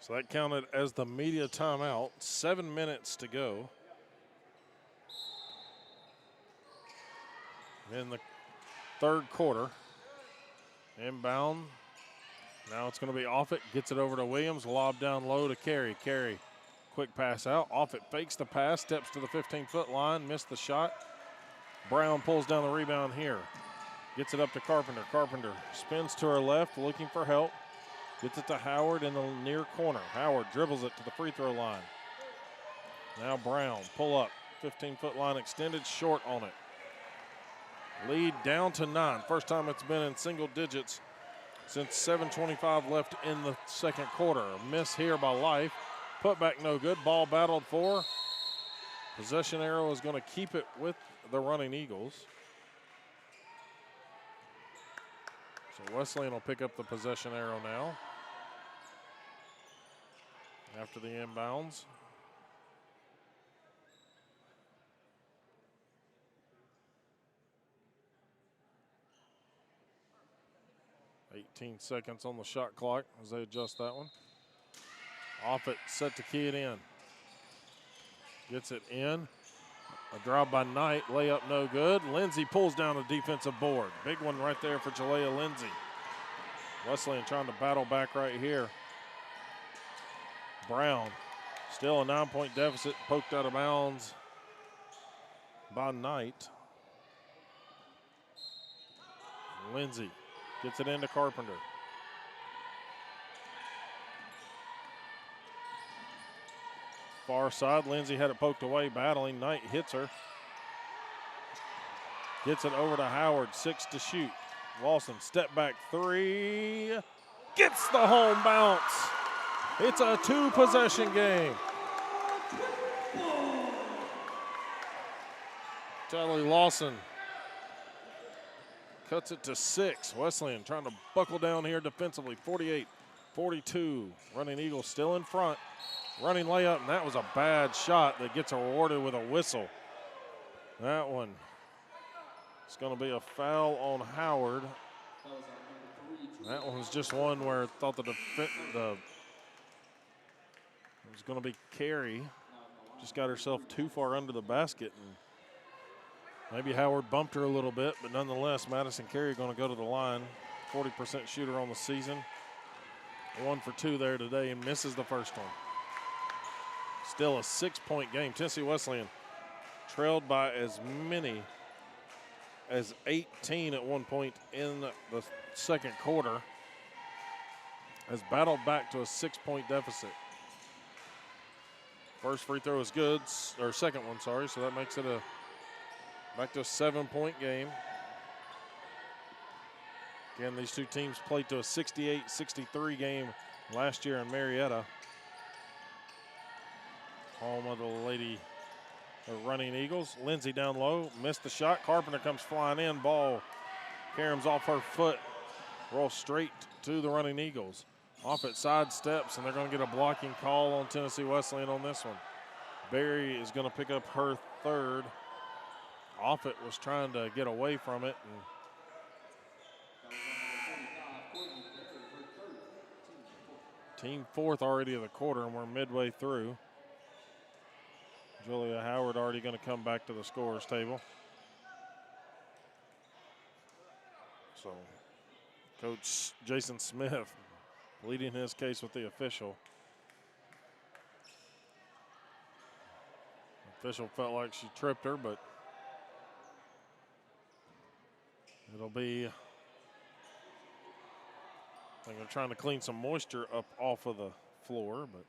So that counted as the media timeout. 7 minutes to go in the third quarter. Inbound. Now it's going to be Offit. Gets it over to Williams. Lob down low to Carey. Carey, quick pass out. Offit fakes the pass. Steps to the 15-foot line. Missed the shot. Brown pulls down the rebound here. Gets it up to Carpenter. Carpenter spins to her left, looking for help. Gets it to Howard in the near corner. Howard dribbles it to the free throw line. Now Brown, pull up. 15-foot line extended, short on it. Lead down to 9. First time it's been in single digits since 7:25 left in the second quarter. A miss here by Life. Put back no good. Ball battled for. Possession arrow is going to keep it with the running Eagles. So Wesleyan will pick up the possession arrow now. After the inbounds. $18 seconds on the shot clock as they adjust that one. Offit set to key it in. Gets it in. A drive by Knight, layup no good. Lindsay pulls down a defensive board. Big one right there for Jalea Lindsay. Wesleyan trying to battle back right here. Brown, still a 9-point deficit, poked out of bounds by Knight. Lindsay gets it into Carpenter. Far side, Lindsay had it poked away, battling. Knight hits her. Gets it over to Howard, 6 to shoot. Lawson, step back three. Gets the home bounce. It's a 2-possession game. Tally Lawson cuts it to 6. Wesleyan trying to buckle down here defensively. 48-42. Running Eagles still in front. Running layup, and that was a bad shot that gets awarded with a whistle. That one is going to be a foul on Howard. That one's just one where I thought it was going to be Carey. Just got herself too far under the basket, and maybe Howard bumped her a little bit, but nonetheless, Madison Carey going to go to the line. 40% shooter on the season. 1 for 2 there today and misses the first one. Still a 6-point game. Tennessee Wesleyan trailed by as many as 18 at one point in the second quarter. Has battled back to a 6-point deficit. First free throw is good, or second one, sorry, so that makes it back to a 7-point game. Again, these two teams played to a 68-63 game last year in Marietta. Home of the Running Eagles. Lindsay down low, missed the shot. Carpenter comes flying in. Ball caroms off her foot, rolls straight to the Running Eagles. Offit side steps, and they're going to get a blocking call on Tennessee Wesleyan on this one. Berry is going to pick up her third. Offit was trying to get away from it. And team fourth already of the quarter, and we're midway through. Julia Howard already going to come back to the scorer's table. So, Coach Jason Smith pleading his case with the official. The official felt like she tripped her, but it'll be, I think they're trying to clean some moisture up off of the floor, but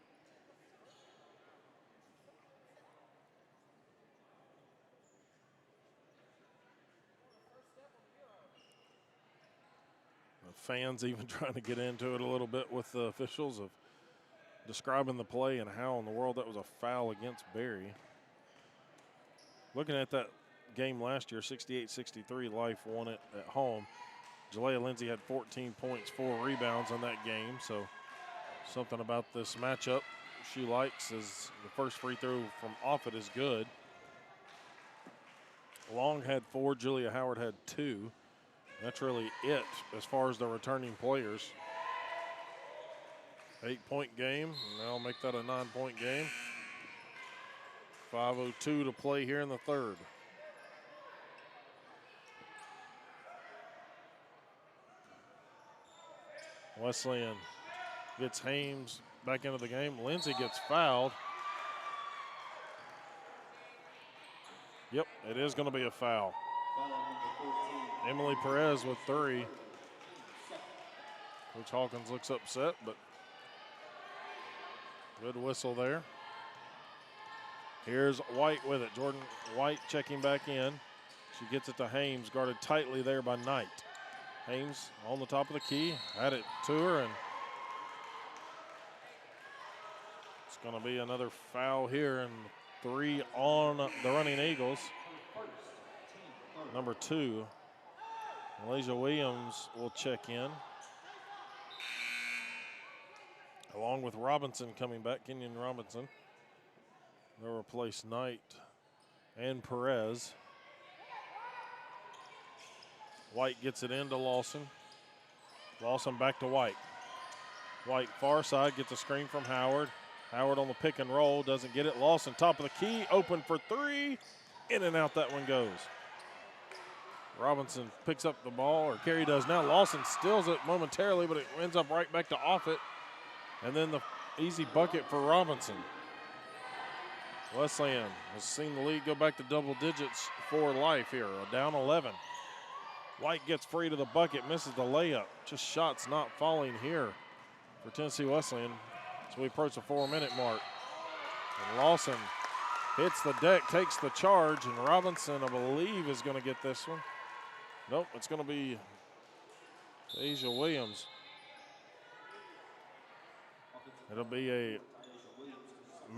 the fans even trying to get into it a little bit with the officials of describing the play and how in the world that was a foul against Berry. Looking at that game last year, 68-63, Life won it at home. Jalea Lindsay had 14 points, 4 rebounds on that game, so something about this matchup she likes is the first free throw from Offit is good. Long had 4, Julia Howard had 2. That's really it as far as the returning players. 8-point game, and I'll make that a 9-point game. 5:02 to play here in the third. Wesleyan gets Hames back into the game. Lindsay gets fouled. Yep, it is going to be a foul. Emily Perez with 3. Coach Hawkins looks upset, but good whistle there. Here's White with it. Jordan White checking back in. She gets it to Hames, guarded tightly there by Knight. Hames on the top of the key, had it to her, and it's going to be another foul here, and 3 on the Running Eagles. Number 2, Malaysia Williams will check in, along with Robinson coming back, Kenyon Robinson. They'll replace Knight and Perez. White gets it into Lawson. Lawson back to White. White far side gets a screen from Howard. Howard on the pick and roll, doesn't get it. Lawson top of the key, open for 3. In and out that one goes. Robinson picks up the ball, or Carey does now. Lawson steals it momentarily, but it ends up right back to Offit. And then the easy bucket for Robinson. Wesleyan has seen the lead go back to double digits for Life here, down 11. White gets free to the bucket, misses the layup. Just shots not falling here for Tennessee Wesleyan as we approach the 4-minute mark. And Lawson hits the deck, takes the charge, and Robinson, I believe, is going to get this one. Nope, it's going to be Asia Williams. It'll be a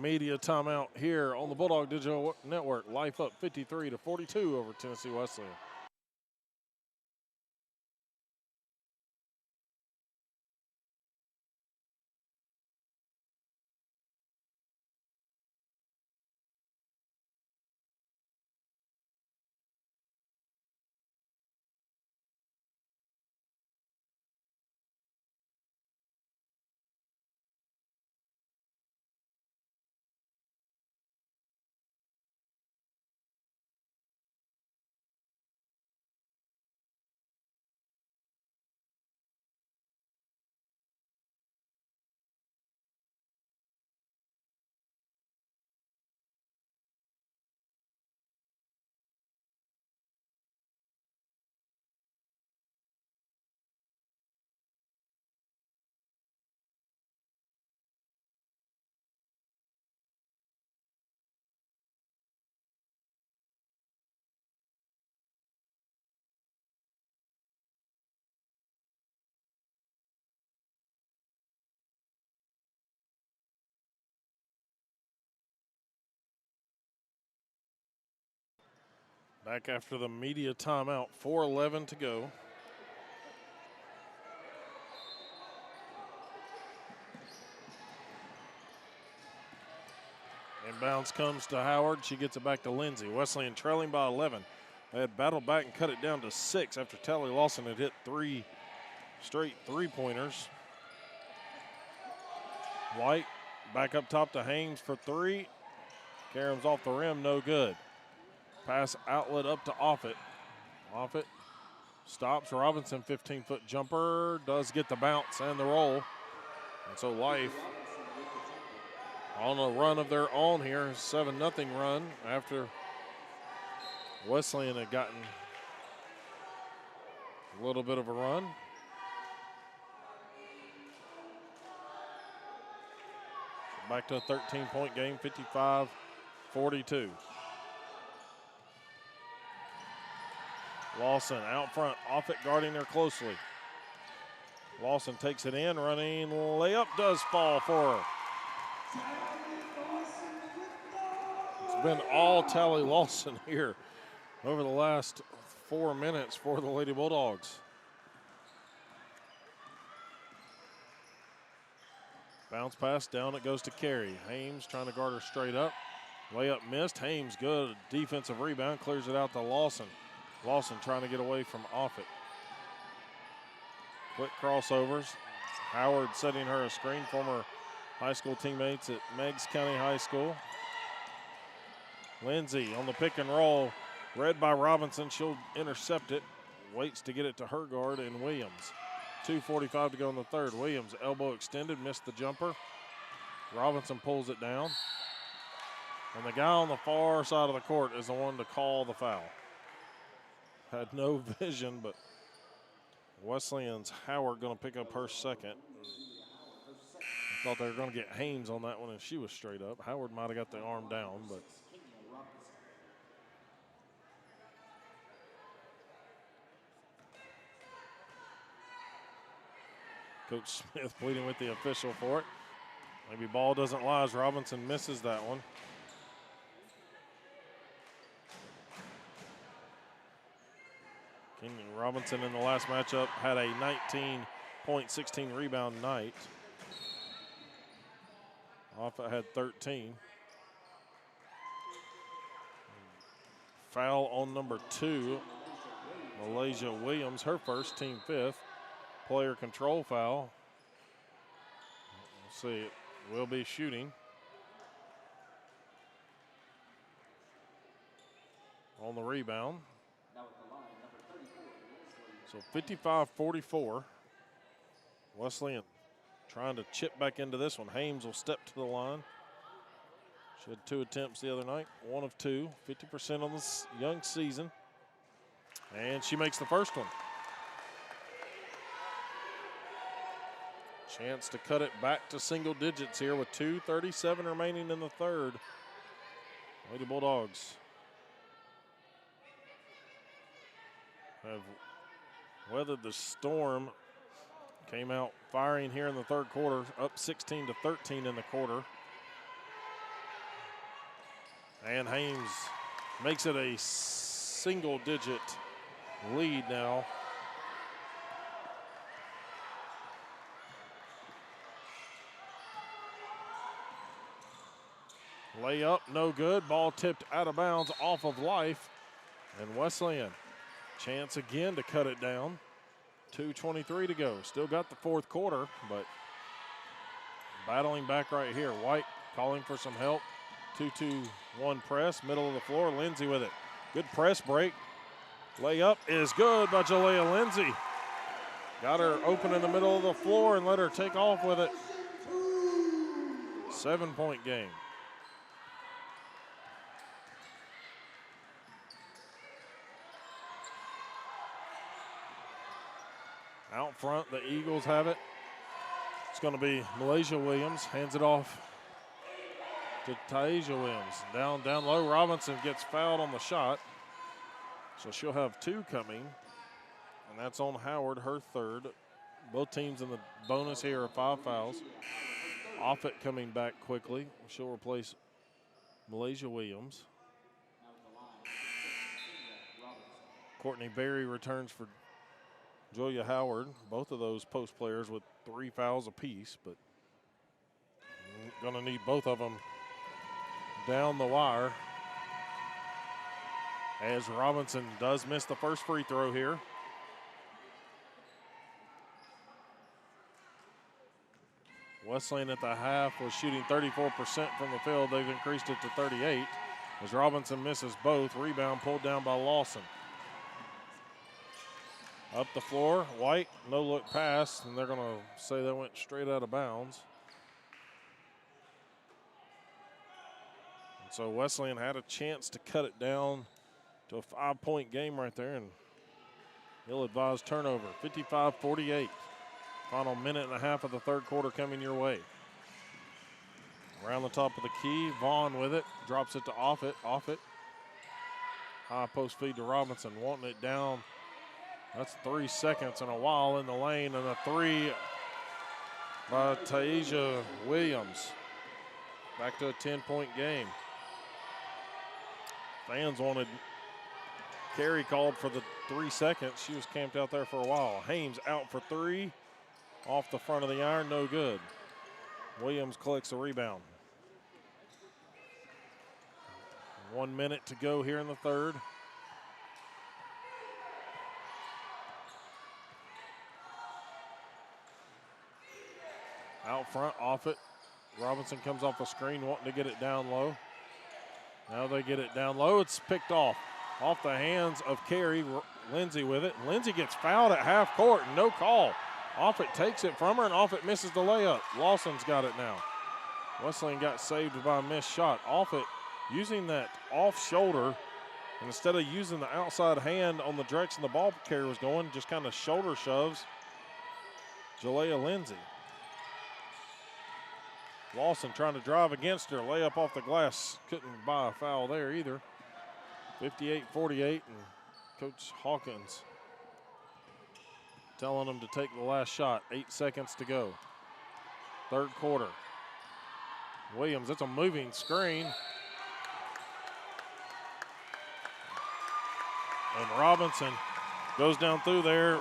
media timeout here on the Bulldog Digital Network. Life up 53-42 over Tennessee Wesleyan. Back after the media timeout, 4:11 to go. Inbounds comes to Howard. She gets it back to Lindsay. Wesleyan trailing by 11. They had battled back and cut it down to 6 after Tally Lawson had hit 3 straight three-pointers. White back up top to Hames for 3. Karam's off the rim, no good. Pass outlet up to Offit. Offit stops. Robinson, 15-foot jumper, does get the bounce and the roll. And so Life on a run of their own here, 7-0 run after Wesleyan had gotten a little bit of a run. Back to a 13-point game, 55-42. Lawson out front, Offit guarding her closely. Lawson takes it in, running layup does fall for her. It's been all Tally Lawson here over the last 4 minutes for the Lady Bulldogs. Bounce pass down, it goes to Carey. Hames trying to guard her straight up. Layup missed. Hames, good defensive rebound, clears it out to Lawson. Lawson trying to get away from Offit. Quick crossovers. Howard setting her a screen, former high school teammates at Meigs County High School. Lindsay on the pick and roll, read by Robinson. She'll intercept it. Waits to get it to her guard and Williams. 2:45 to go in the third. Williams elbow extended, missed the jumper. Robinson pulls it down. And the guy on the far side of the court is the one to call the foul. Had no vision, but Wesleyan's Howard going to pick up her second. I thought they were going to get Hames on that one and she was straight up. Howard might have got the arm down, but Coach Smith pleading with the official for it. Maybe ball doesn't lie as Robinson misses that one. Kenyon Robinson in the last matchup had a 19-point, 16-rebound night. Offit had 13. Foul on number 2, Malaysia Williams, her first, team 5th. Player control foul. We'll see, it will be shooting. On the rebound. So 55-44. Wesleyan trying to chip back into this one. Hames will step to the line. She had 2 attempts the other night, 1 of 2, 50% on this young season. And she makes the first one. Chance to cut it back to single digits here with 2:37 remaining in the third. Lady Bulldogs have weathered the storm. Came out firing here in the third quarter, up 16-13 in the quarter. And Hames makes it a single-digit lead now. Layup, no good. Ball tipped out of bounds off of Life. And Wesleyan, chance again to cut it down. 2:23 to go. Still got the fourth quarter, but battling back right here. White calling for some help. 2-2-1 press, middle of the floor. Lindsay with it. Good press break. Layup is good by Jalea Lindsay. Got her open in the middle of the floor and let her take off with it. 7-point game. Out front, the Eagles have it. It's going to be Malaysia Williams. Hands it off to Taisha Williams. Down low. Robinson gets fouled on the shot. So she'll have 2 coming. And that's on Howard, her third. Both teams in the bonus here are 5 fouls. Offit coming back quickly. She'll replace Malaysia Williams. Courtney Berry returns for Julia Howard. Both of those post players with 3 fouls apiece, but going to need both of them down the wire. As Robinson does miss the first free throw here. Wesleyan at the half was shooting 34% from the field. They've increased it to 38. As Robinson misses both, rebound pulled down by Lawson. Up the floor, White, no look pass, and they're gonna say that went straight out of bounds. And so Wesleyan had a chance to cut it down to a 5-point game right there, and ill-advised turnover, 55-48. Final minute and a half of the third quarter coming your way. Around the top of the key, Vaughn with it, drops it to Offit. High post feed to Robinson, wanting it down. That's 3 seconds and a while in the lane, and a three by Taisha Williams. Back to a 10-point game. Fans wanted Carey called for the 3 seconds. She was camped out there for a while. Hames out for three. Off the front of the iron, no good. Williams collects the rebound. 1 minute to go here in the third. Out front, off it. Robinson comes off the screen, wanting to get it down low. Now they get it down low. It's picked off the hands of Carey. Lindsay with it. Lindsay gets fouled at half court, no call. Offit takes it from her, and Offit misses the layup. Lawson's got it now. Wesleyan got saved by a missed shot. Offit using that off shoulder, and instead of using the outside hand on the direction the ball carrier was going, just kind of shoulder shoves Jalea Lindsay. Lawson trying to drive against her, layup off the glass. Couldn't buy a foul there either. 58-48, and Coach Hawkins telling them to take the last shot. 8 seconds to go. Third quarter. Williams, it's a moving screen. And Robinson goes down through there,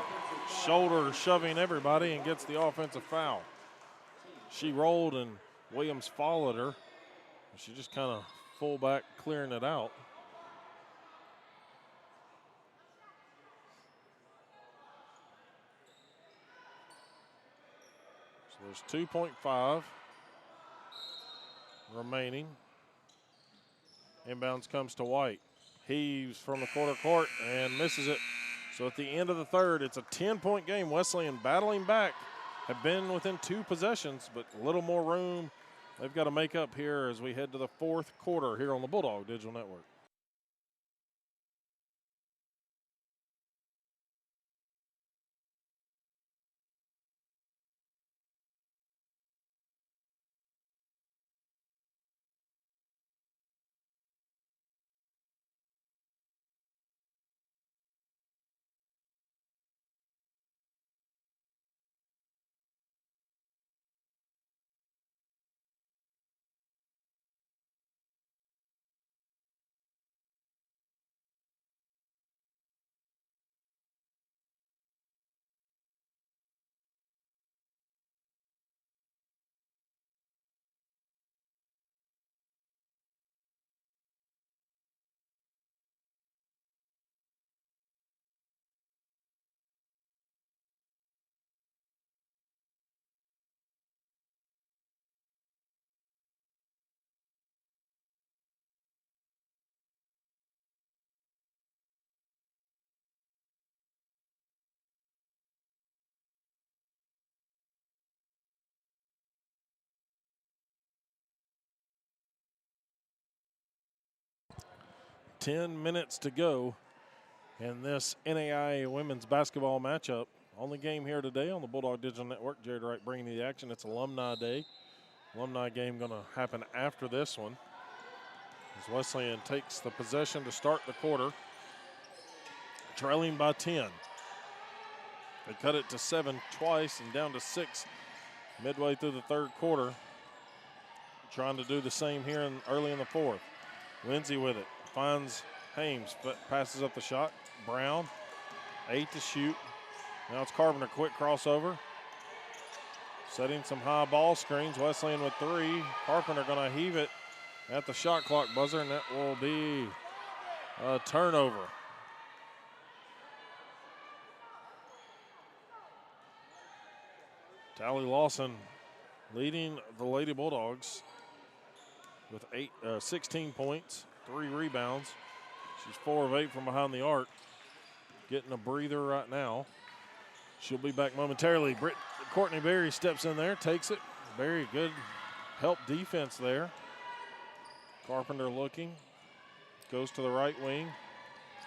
shoulder shoving everybody, and gets the offensive foul. She rolled and Williams followed her. She just kind of full back clearing it out. So there's 2.5 remaining. Inbounds comes to White. Heaves from the quarter court and misses it. So at the end of the third, it's a 10-point game. Wesleyan battling back. Have been within 2 possessions, but a little more room they've got to make up here as we head to the fourth quarter here on the Bulldog Digital Network. Minutes to go in this NAIA women's basketball matchup. Only game here today on the Bulldog Digital Network. Jared Wright bringing you the action. It's Alumni Day. Alumni game going to happen after this one. As Wesleyan takes the possession to start the quarter, trailing by 10. They cut it to 7 twice and down to 6 midway through the third quarter. Trying to do the same here early in the fourth. Lindsay with it. Finds Hames, but passes up the shot. Brown, 8 to shoot. Now it's Carpenter, quick crossover. Setting some high ball screens. Wesleyan with 3. Carpenter gonna heave it at the shot clock buzzer, and that will be a turnover. Tally Lawson leading the Lady Bulldogs with 16 points, 3 rebounds. She's 4 of 8 from behind the arc. Getting a breather right now. She'll be back momentarily. Courtney Berry steps in there, takes it. Berry, good help defense there. Carpenter looking, goes to the right wing,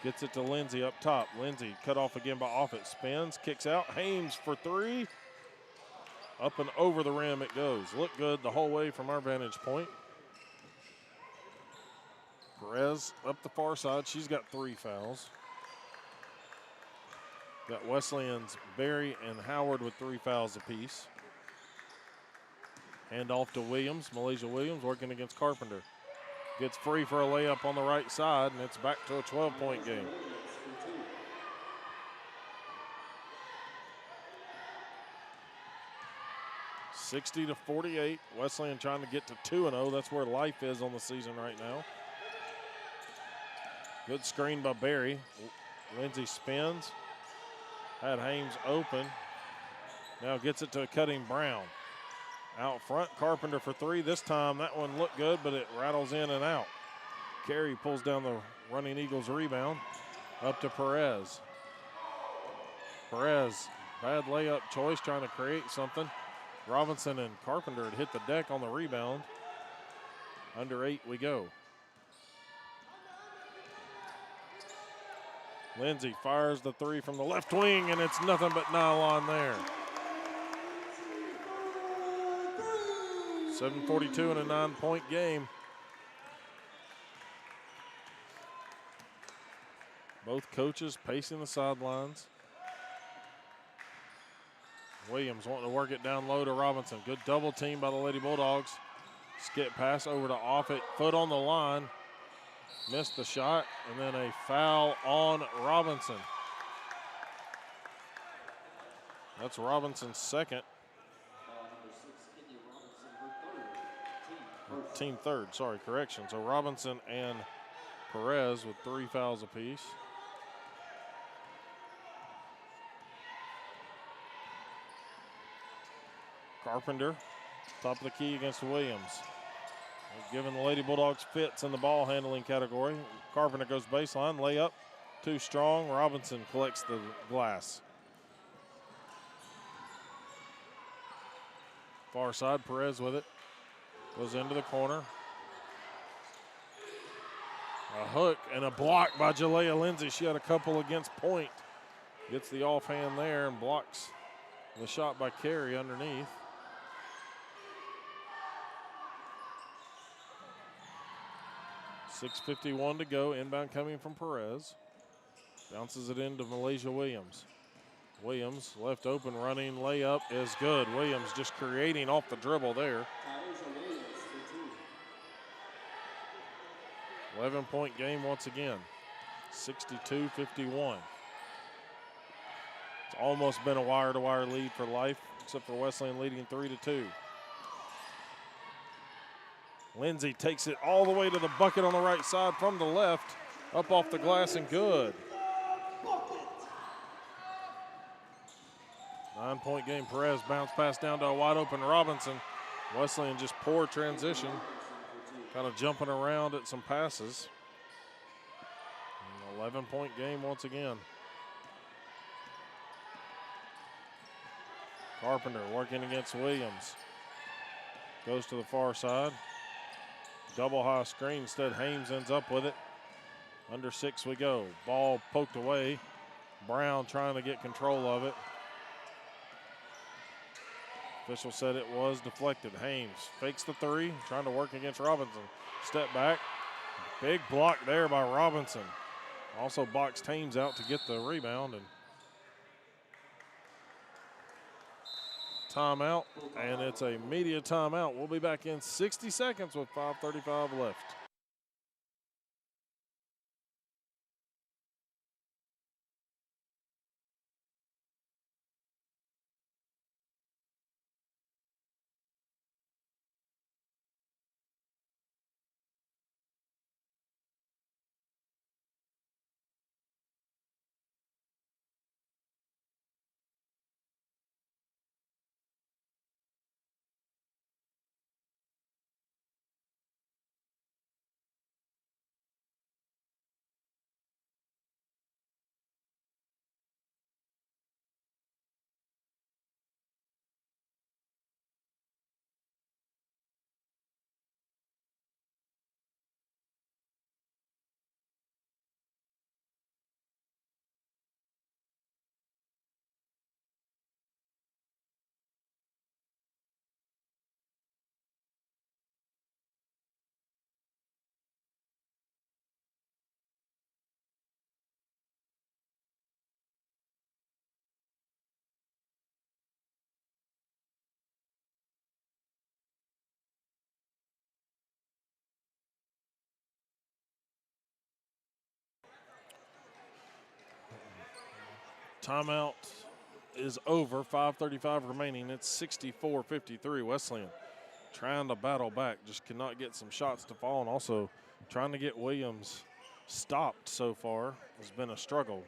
gets it to Lindsay up top. Lindsay cut off again by Offit, spins, kicks out. Hames for 3. Up and over the rim it goes. Looked good the whole way from our vantage point. Perez up the far side. She's got 3 fouls. Got Wesleyan's Berry and Howard with 3 fouls apiece. Hand off to Williams. Malaysia Williams working against Carpenter. Gets free for a layup on the right side, and it's back to a 12-point game. (60-48). Wesleyan trying to get to 2-0. That's where life is on the season right now. Good screen by Berry. Lindsay spins. Had Hames open. Now gets it to a cutting Brown. Out front, Carpenter for 3. This time that one looked good, but it rattles in and out. Carey pulls down the running Eagles rebound. Up to Perez. Perez, bad layup choice, trying to create something. Robinson and Carpenter had hit the deck on the rebound. Under 8 we go. Lindsay fires the 3 from the left wing, and it's nothing but nylon there. 7:42 in a 9-point game. Both coaches pacing the sidelines. Williams wanting to work it down low to Robinson. Good double team by the Lady Bulldogs. Skip pass over to Offit. Foot on the line. Missed the shot, and then a foul on Robinson. That's Robinson's second. Team third, sorry, correction. So Robinson and Perez with 3 fouls apiece. Carpenter, top of the key against Williams. Giving the Lady Bulldogs fits in the ball handling category. Carpenter goes baseline, layup, too strong. Robinson collects the glass. Far side, Perez with it. Goes into the corner. A hook and a block by Jalea Lindsay. She had a couple against point. Gets the offhand there and blocks the shot by Carey underneath. .651 to go. Inbound coming from Perez. Bounces it into Malaysia Williams. Williams left open, running layup is good. Williams just creating off the dribble there. 11-point game once again. 62-51. It's almost been a wire-to-wire lead for Life, except for Wesleyan leading 3-2. Lindsay takes it all the way to the bucket on the right side from the left. Up off the glass and good. 9-point game. Perez bounce pass down to a wide open Robinson. Wesleyan just poor transition. Kind of jumping around at some passes. 11-point game once again. Carpenter working against Williams. Goes to the far side. Double high screen. Instead, Hames ends up with it. Under 6 we go. Ball poked away. Brown trying to get control of it. Official said it was deflected. Hames fakes the 3, trying to work against Robinson. Step back. Big block there by Robinson. Also boxed Hames out to get the rebound. And timeout, and it's a media timeout. We'll be back in 60 seconds with 5:35 left. Timeout is over. 5:35 remaining. It's 64-53. Wesleyan trying to battle back. Just cannot get some shots to fall, and also trying to get Williams stopped so far has been a struggle.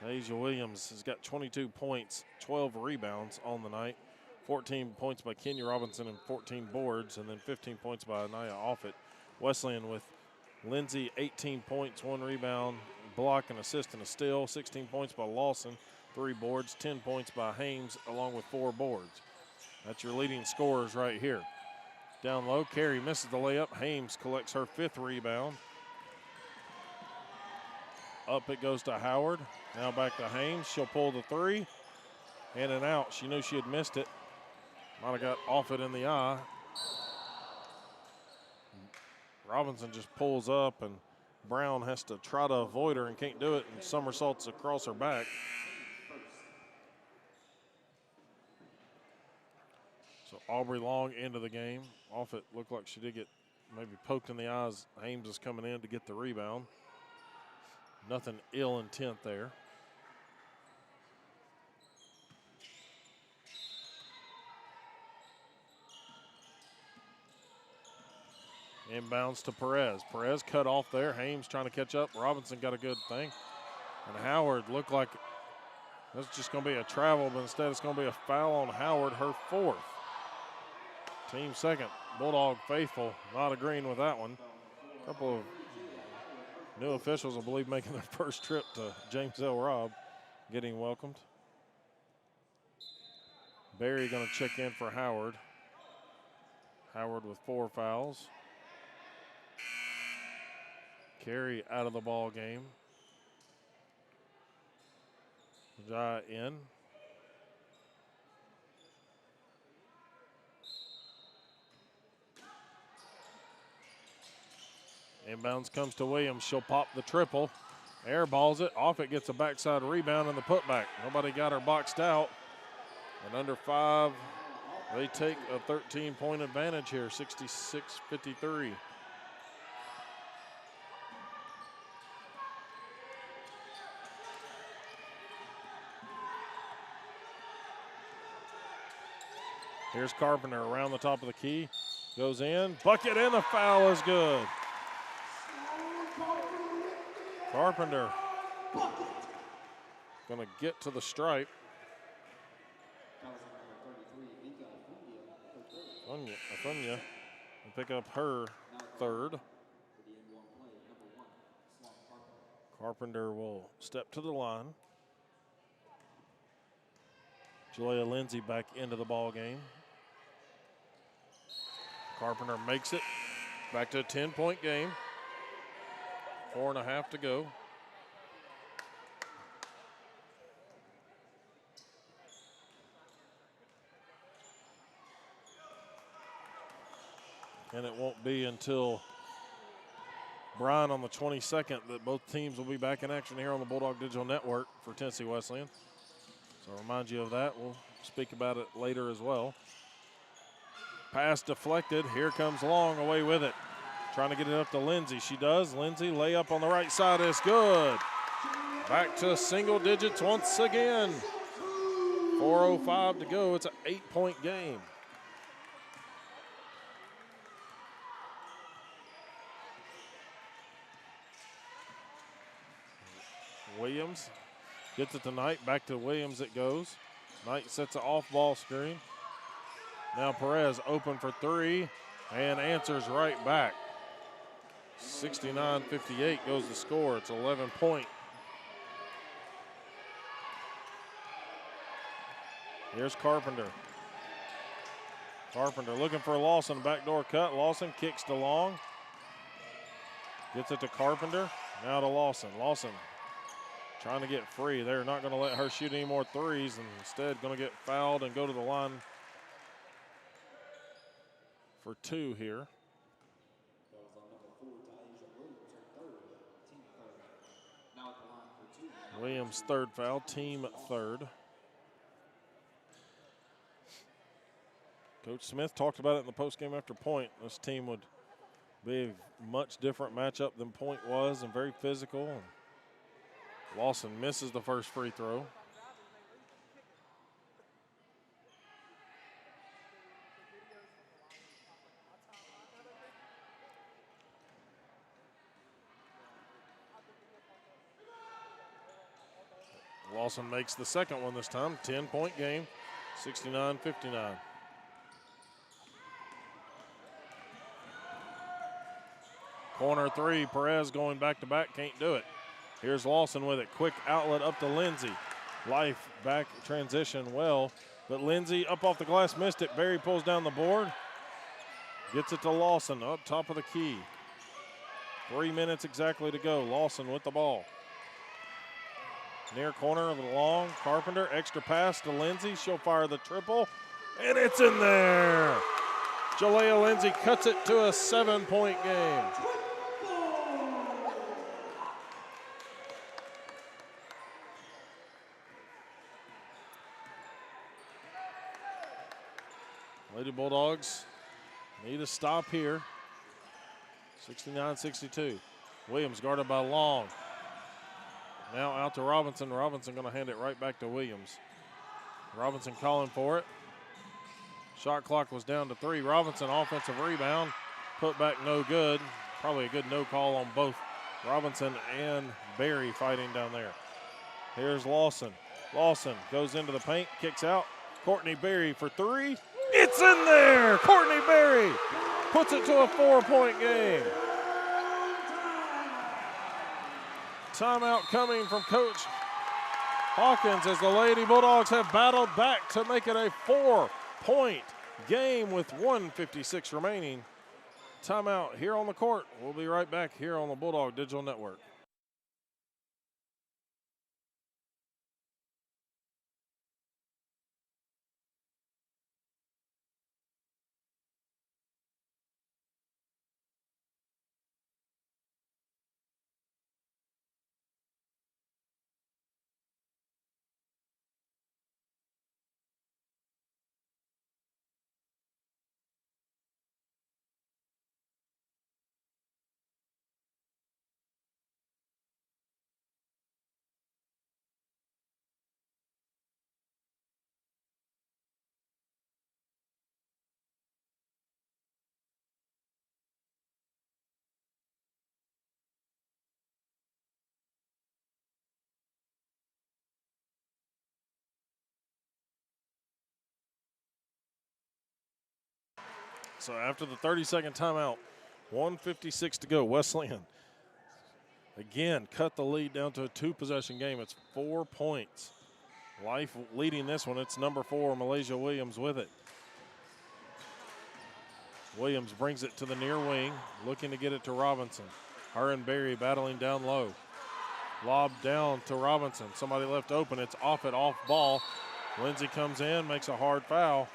Tasia Williams has got 22 points, 12 rebounds on the night, 14 points by Kenya Robinson and 14 boards, and then 15 points by Anaya Offit. Wesleyan with Lindsay, 18 points, 1 rebound, block, and assist, and a steal. 16 points by Lawson, 3 boards, 10 points by Hames, along with 4 boards. That's your leading scorers right here. Down low, Carey misses the layup. Hames collects her 5th rebound. Up it goes to Howard. Now back to Hames. She'll pull the 3. In and out. She knew she had missed it. Might have got off it in the eye. Robinson just pulls up, and Brown has to try to avoid her and can't do it, and somersaults across her back. So Aubrey Long into the game. Offit looked like she did get maybe poked in the eyes. Hames is coming in to get the rebound. Nothing ill intent there. Inbounds to Perez. Perez cut off there. Hames trying to catch up. Robinson got a good thing. And Howard looked like that's just going to be a travel, but instead it's going to be a foul on Howard, her 4th. Team second. Bulldog faithful not agreeing with that one. A couple of new officials, I believe, making their first trip to James L. Robb, getting welcomed. Barry going to check in for Howard. Howard with 4 fouls. Carey out of the ball game. Jai in. Inbounds comes to Williams. She'll pop the triple. Air balls it. Off it gets a backside rebound and the putback. Nobody got her boxed out. And under 5, they take a 13-point advantage here, 66-53. Here's Carpenter around the top of the key. Goes in. Bucket, and the foul is good. Carpenter going to get to the stripe. Afunya will pick up her 3rd. Carpenter will step to the line. Julia Lindsay back into the ball game. Carpenter makes it. Back to a 10-point game. 4.5 to go. And it won't be until Bryan on the 22nd that both teams will be back in action here on the Bulldog Digital Network for Tennessee Wesleyan. So I'll remind you of that. We'll speak about it later as well. Pass deflected. Here comes Long away with it. Trying to get it up to Lindsay. She does. Lindsay, layup on the right side is good. Back to single digits once again. 4:05 to go. It's an 8-point game. Williams gets it to Knight. Back to Williams it goes. Knight sets an off-ball screen. Now Perez open for 3 and answers right back. 69-58 goes the score. It's 11-point. Here's Carpenter. Carpenter looking for Lawson. Backdoor cut. Lawson kicks to Long. Gets it to Carpenter. Now to Lawson. Lawson trying to get free. They're not going to let her shoot any more threes, and instead going to get fouled and go to the line for 2 here. Williams' 3rd foul, team 3rd. Coach Smith talked about it in the postgame after Point. This team would be a much different matchup than Point was, and very physical. Lawson misses the first free throw. Lawson makes the second one this time. 10-point game, 69-59. Corner three, Perez going back-to-back, can't do it. Here's Lawson with it. Quick outlet up to Lindsay. Life back transition well, but Lindsay up off the glass, missed it. Berry pulls down the board. Gets it to Lawson up top of the key. 3 minutes exactly to go. Lawson with the ball. Near corner of the long. Carpenter, extra pass to Lindsay. She'll fire the triple, and it's in there. Jalea Lindsay cuts it to a 7-point game. Lady Bulldogs need a stop here. 69-62. Williams guarded by Long. Now out to Robinson. Robinson going to hand it right back to Williams. Robinson calling for it. Shot clock was down to 3. Robinson offensive rebound. Put back no good. Probably a good no call on both Robinson and Berry fighting down there. Here's Lawson. Lawson goes into the paint, kicks out. Courtney Berry for 3. It's in there! Courtney Berry puts it to a 4-point game. Timeout coming from Coach Hawkins as the Lady Bulldogs have battled back to make it a 4-point game with 1:56 remaining. Timeout here on the court. We'll be right back here on the Bulldog Digital Network. So after the 30-second timeout, 1:56 to go. Wesleyan again cut the lead down to a 2-possession game. It's 4 points. Life leading this one. It's number 4, Malaysia Williams with it. Williams brings it to the near wing, looking to get it to Robinson. Her and Berry battling down low. Lob down to Robinson. Somebody left open. It's off ball. Lindsay comes in, makes a hard foul.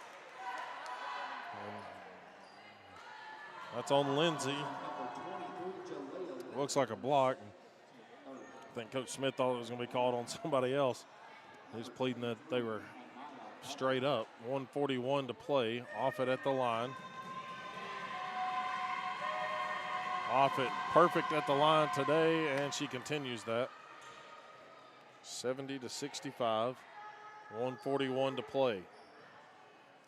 That's on Lindsay. Looks like a block. I think Coach Smith thought it was going to be called on somebody else. He's pleading that they were straight up. 1:41 to play. Offit at the line. Offit perfect at the line today, and she continues that. 70-65. 1:41 to play.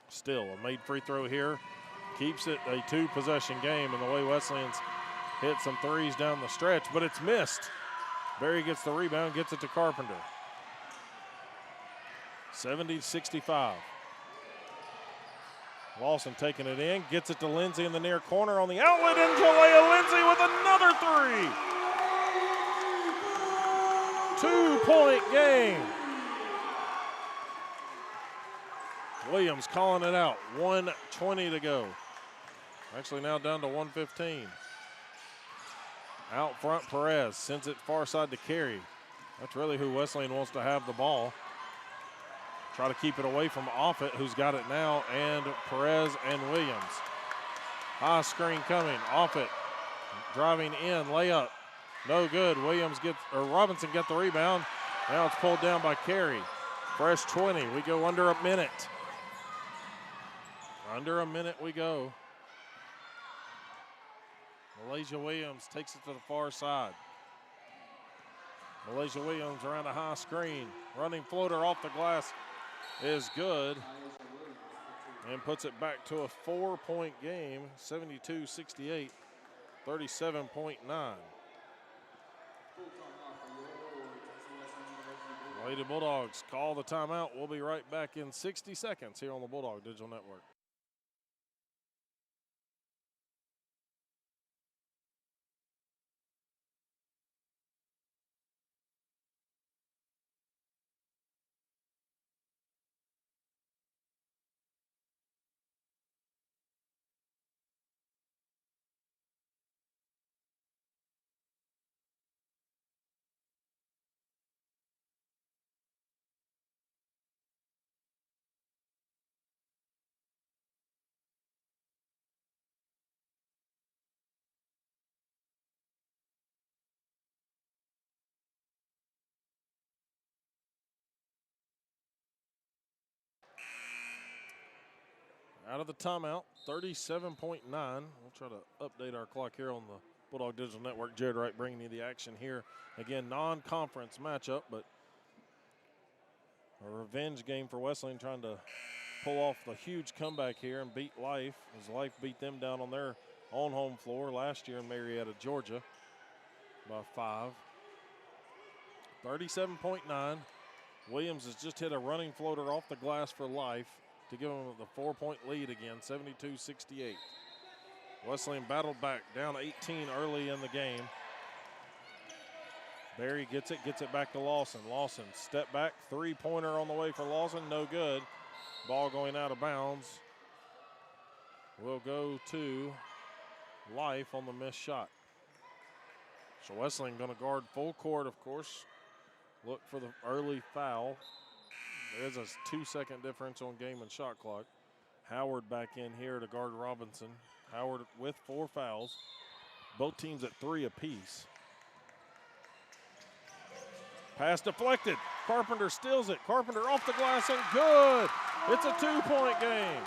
Still a made free throw here. Keeps it a 2-possession game, and the way Wesleyan's hit some threes down the stretch, but it's missed. Berry gets the rebound, gets it to Carpenter. 70-65. Lawson taking it in, gets it to Lindsay in the near corner on the outlet, and Jalea Lindsay with another 3. 2-point game. Williams calling it out. 1:20 to go. Actually now down to 1:15. Out front, Perez sends it far side to Carey. That's really who Wesleyan wants to have the ball. Try to keep it away from Offit, who's got it now, and Perez and Williams. High screen coming. Offit driving in, layup. No good. Robinson get the rebound. Now it's pulled down by Carey. Fresh 20. We go under a minute. Under a minute we go. Malaysia Williams takes it to the far side. Malaysia Williams around a high screen. Running floater off the glass is good. And puts it back to a 4-point game. 72-68, 37.9. Lady Bulldogs call the timeout. We'll be right back in 60 seconds here on the Bulldog Digital Network. Out of the timeout, 37.9. We'll try to update our clock here on the Bulldog Digital Network. Jared Wright bringing you the action here. Again, non-conference matchup, but a revenge game for Wesleyan, trying to pull off the huge comeback here and beat Life, as Life beat them down on their own home floor last year in Marietta, Georgia by 5. 37.9. Williams has just hit a running floater off the glass for Life to give them the 4-point lead again, 72-68. Wesleyan battled back, down 18 early in the game. Barry gets it back to Lawson. Lawson, step back, three-pointer on the way for Lawson, no good. Ball going out of bounds. Will go to Life on the missed shot. So Wesleyan going to guard full court, of course. Look for the early foul. There's a 2-second difference on game and shot clock. Howard back in here to guard Robinson. Howard with 4 fouls. Both teams at 3 apiece. Pass deflected. Carpenter steals it. Carpenter off the glass and good. It's a 2-point game.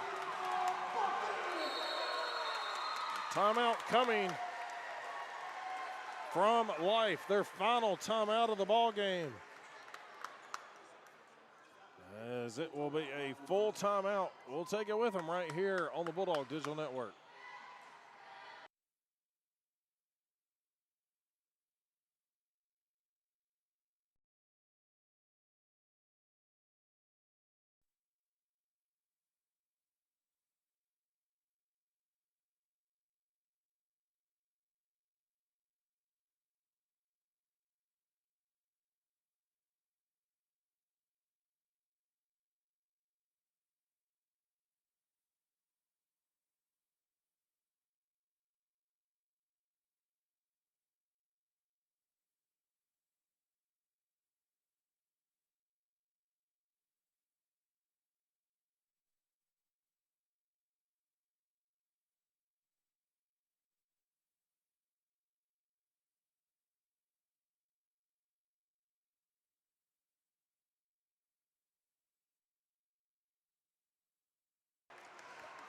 Timeout coming from Life. Their final timeout of the ball game. As it will be a full timeout. We'll take it with them right here on the Bulldog Digital Network.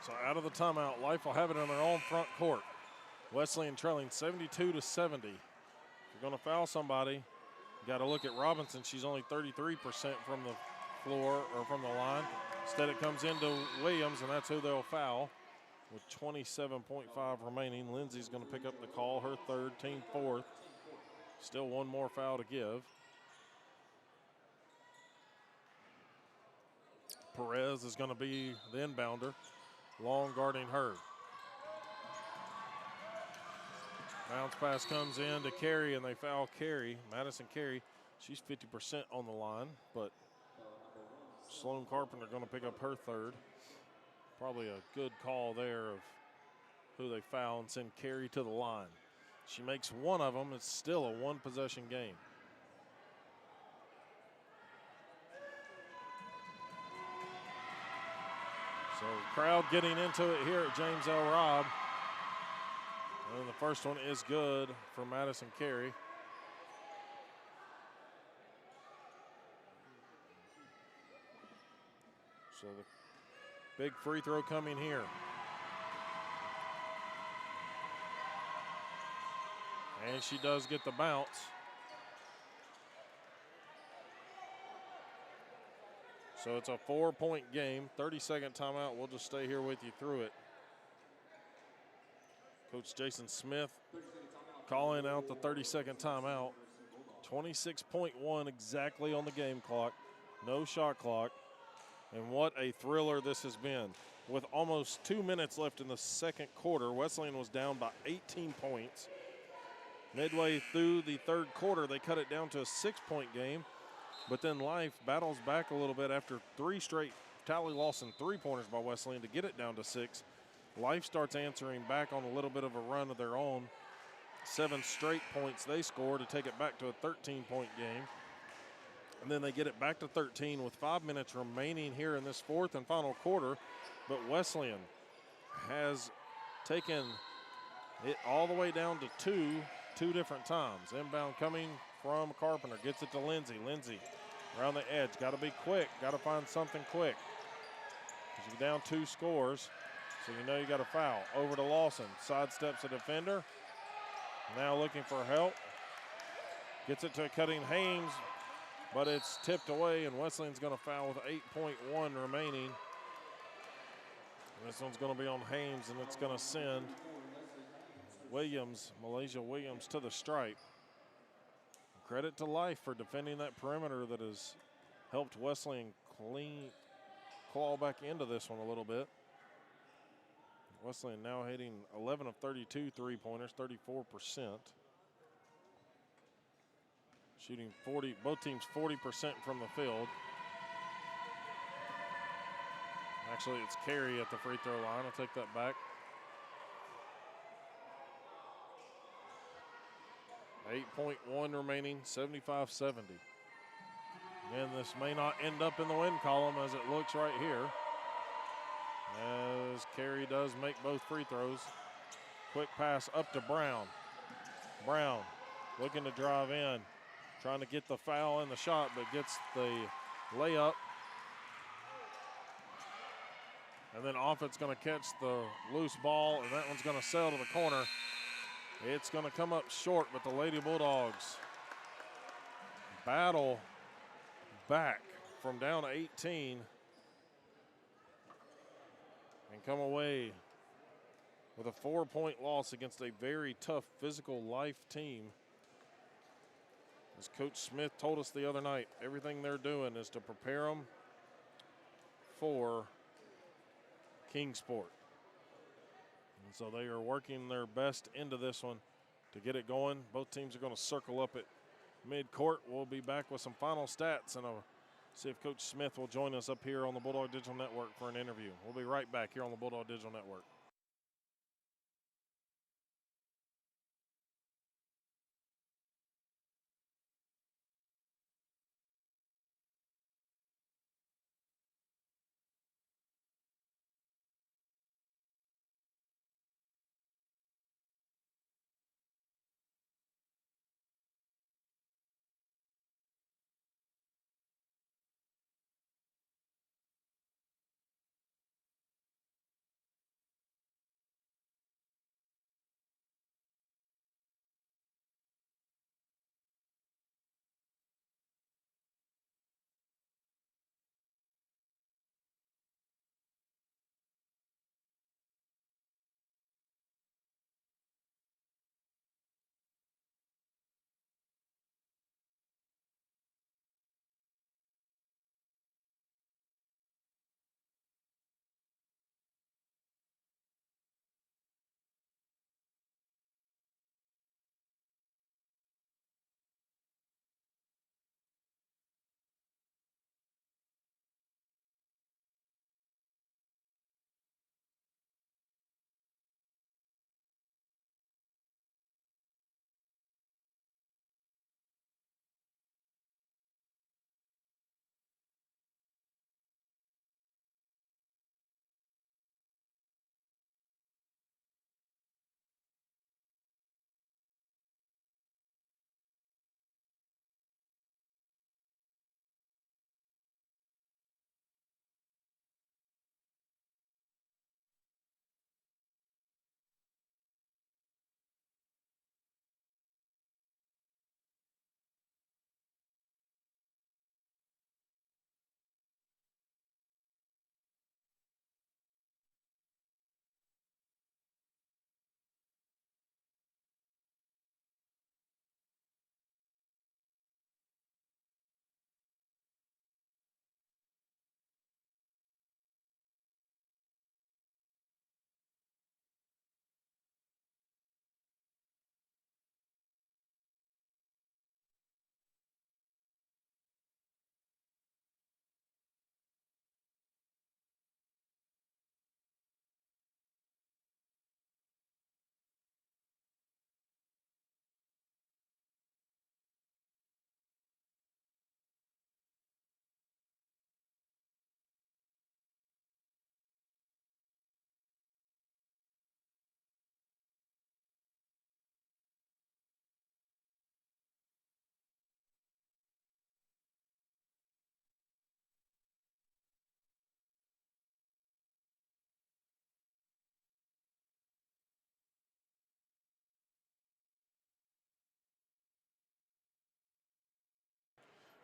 So out of the timeout, Life will have it on their own front court. Wesleyan trailing 72-70. If you're going to foul somebody, you got to look at Robinson. She's only 33% from the floor or from the line. Instead, it comes into Williams, and that's who they'll foul. With 27.5 remaining, Lindsay's going to pick up the call, her third, team fourth. Still one more foul to give. Perez is going to be the inbounder. Long guarding her. Bounce pass comes in to Carey, and they foul Carey. Madison Carey, she's 50% on the line, but Sloan Carpenter going to pick up her third. Probably a good call there of who they foul and send Carey to the line. She makes one of them. It's still a one-possession game. So crowd getting into it here at James L. Robb. And the first one is good for Madison Carey. So the big free throw coming here. And she does get the bounce. So it's a 4-point game, 30-second timeout. We'll just stay here with you through it. Coach Jason Smith calling out the 30-second timeout. 26.1 exactly on the game clock. No shot clock. And what a thriller this has been. With almost 2 minutes left in the second quarter, Wesleyan was down by 18 points. Midway through the third quarter, they cut it down to a 6-point game. But then Life battles back a little bit after 3 straight tally loss and 3-pointers by Wesleyan to get it down to 6. Life starts answering back on a little bit of a run of their own. 7 straight points they score to take it back to a 13-point game. And then they get it back to 13 with 5 minutes remaining here in this fourth and final quarter. But Wesleyan has taken it all the way down to 2 different times. Inbound coming from Carpenter, gets it to Lindsay. Lindsay around the edge, got to be quick, got to find something quick. Because you're down 2 scores, so you know you got a foul. Over to Lawson, sidesteps a defender. Now looking for help. Gets it to Cutting Hames, but it's tipped away, and Wesleyan's going to foul with 8.1 remaining. And this one's going to be on Hames, and it's going to send Williams, Malaysia Williams, to the stripe. Credit to Life for defending that perimeter that has helped Wesleyan claw back into this one a little bit. Wesleyan now hitting 11 of 32 3-pointers, 34%. Shooting 40, both teams 40% from the field. Actually, it's Carey at the free throw line. I'll take that back. 8.1 remaining, 75-70. Again, this may not end up in the win column as it looks right here, as Carey does make both free throws. Quick pass up to Brown. Brown looking to drive in, trying to get the foul in the shot, but gets the layup. And then Offit's going to catch the loose ball, and that one's going to sail to the corner. It's going to come up short, but the Lady Bulldogs battle back from down 18 and come away with a 4-point loss against a very tough physical Life team. As Coach Smith told us the other night, everything they're doing is to prepare them for Kingsport. And so they are working their best into this one to get it going. Both teams are going to circle up at mid-court. We'll be back with some final stats and see if Coach Smith will join us up here on the Bulldog Digital Network for an interview. We'll be right back here on the Bulldog Digital Network.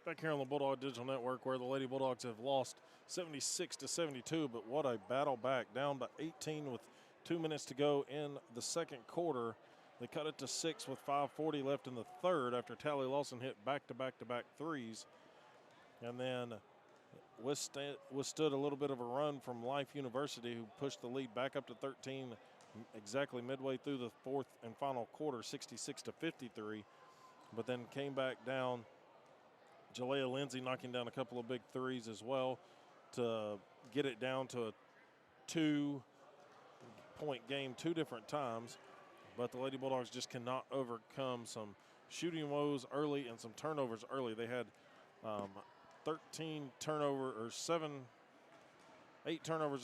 Back here on the Bulldog Digital Network, where the Lady Bulldogs have lost 76-72, but what a battle back. Down by 18 with 2 minutes to go in the second quarter. They cut it to 6 with 5:40 left in the third after Tally Lawson hit back-to-back-to-back threes. And then withstood a little bit of a run from Life University, who pushed the lead back up to 13 exactly midway through the fourth and final quarter, 66-53, but then came back down. Jalea Lindsay knocking down a couple of big threes as well to get it down to a 2-point game 2 different times. But the Lady Bulldogs just cannot overcome some shooting woes early and some turnovers early. They had 8 turnovers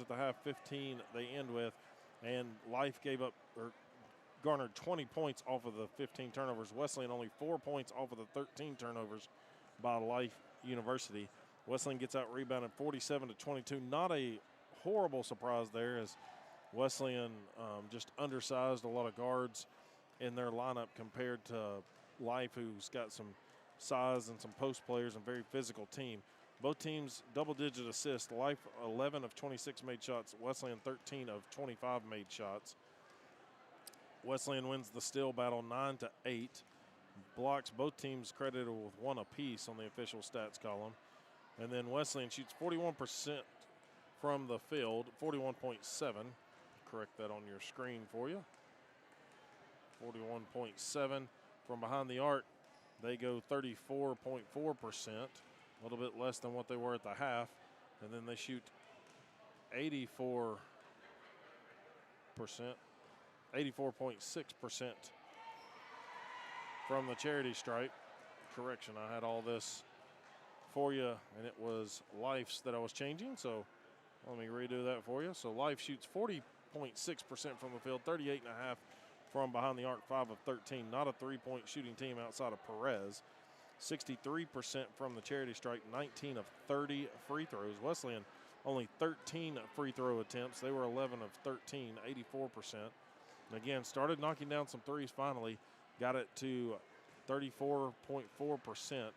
at the half, 15 they end with, and Life gave up or garnered 20 points off of the 15 turnovers. Wesleyan only 4 points off of the 13 turnovers by Life University. Wesleyan gets out rebounded 47-22. Not a horrible surprise there, as Wesleyan just undersized a lot of guards in their lineup compared to Life, who's got some size and some post players and very physical team. Both teams double-digit assists. Life 11 of 26 made shots. Wesleyan 13 of 25 made shots. Wesleyan wins the steal battle 9-8. Blocks, both teams credited with 1 apiece on the official stats column. And then Wesleyan shoots 41% from the field, 41.7. Correct that on your screen for you. 41.7 from behind the arc. They go 34.4%, a little bit less than what they were at the half. And then they shoot 84%, 84.6% from the charity stripe. Correction, I had all this for you, and it was Life's that I was changing, so let me redo that for you. So Life shoots 40.6% from the field, 38.5% from behind the arc, 5 of 13. Not a three-point shooting team outside of Perez. 63% from the charity stripe, 19 of 30 free throws. Wesleyan only 13 free throw attempts. They were 11 of 13, 84%. And again, started knocking down some threes finally. Got it to 34.4%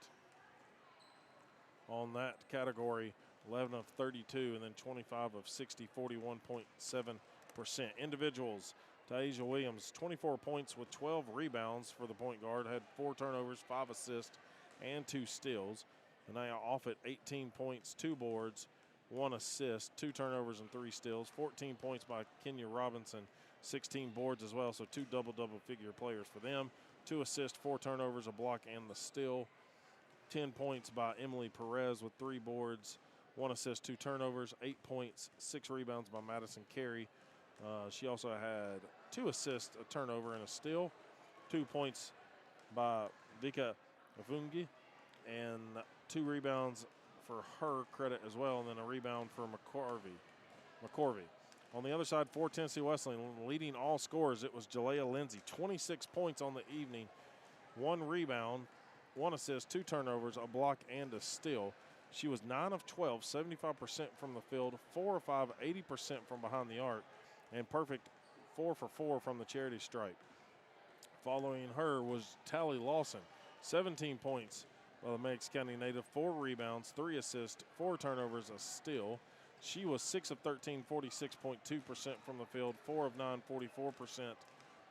on that category, 11 of 32, and then 25 of 60, 41.7%. Individuals, Taisha Williams, 24 points with 12 rebounds for the point guard, had 4 turnovers, 5 assists, and 2 steals. And now off at 18 points, 2 boards, 1 assist, 2 turnovers, and 3 steals. 14 points by Kenya Robinson, 16 boards as well, so 2 double-double figure players for them. 2 assists, 4 turnovers, a block, and the steal. 10 points by Emily Perez with 3 boards, 1 assist, 2 turnovers, 8 points, 6 rebounds by Madison Carey. She also had 2 assists, a turnover, and a steal. 2 points by Vika Afungi, and 2 rebounds for her credit as well, and then a rebound for McCorvey. On the other side, for Tennessee Wesleyan, leading all scorers, it was Jalea Lindsay, 26 points on the evening, 1 rebound, 1 assist, 2 turnovers, a block, and a steal. She was 9 of 12, 75% from the field, 4 of 5, 80% from behind the arc, and perfect 4 for 4 from the charity stripe. Following her was Tally Lawson, 17 points by the Meigs County native, 4 rebounds, 3 assists, 4 turnovers, a steal. She was 6 of 13, 46.2% from the field, 4 of 9, 44%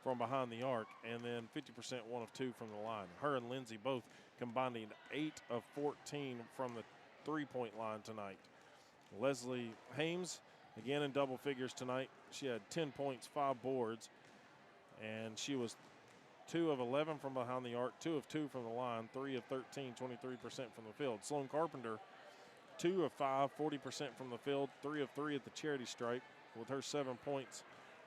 from behind the arc, and then 50%, 1 of 2 from the line. Her and Lindsay both combining 8 of 14 from the three-point line tonight. Leslie Hames, again in double figures tonight. She had 10 points, 5 boards, and she was 2 of 11 from behind the arc, 2 of 2 from the line, 3 of 13, 23% from the field. Sloan Carpenter, 2 of 5, 40% from the field, 3 of 3 at the charity stripe with her 7 points,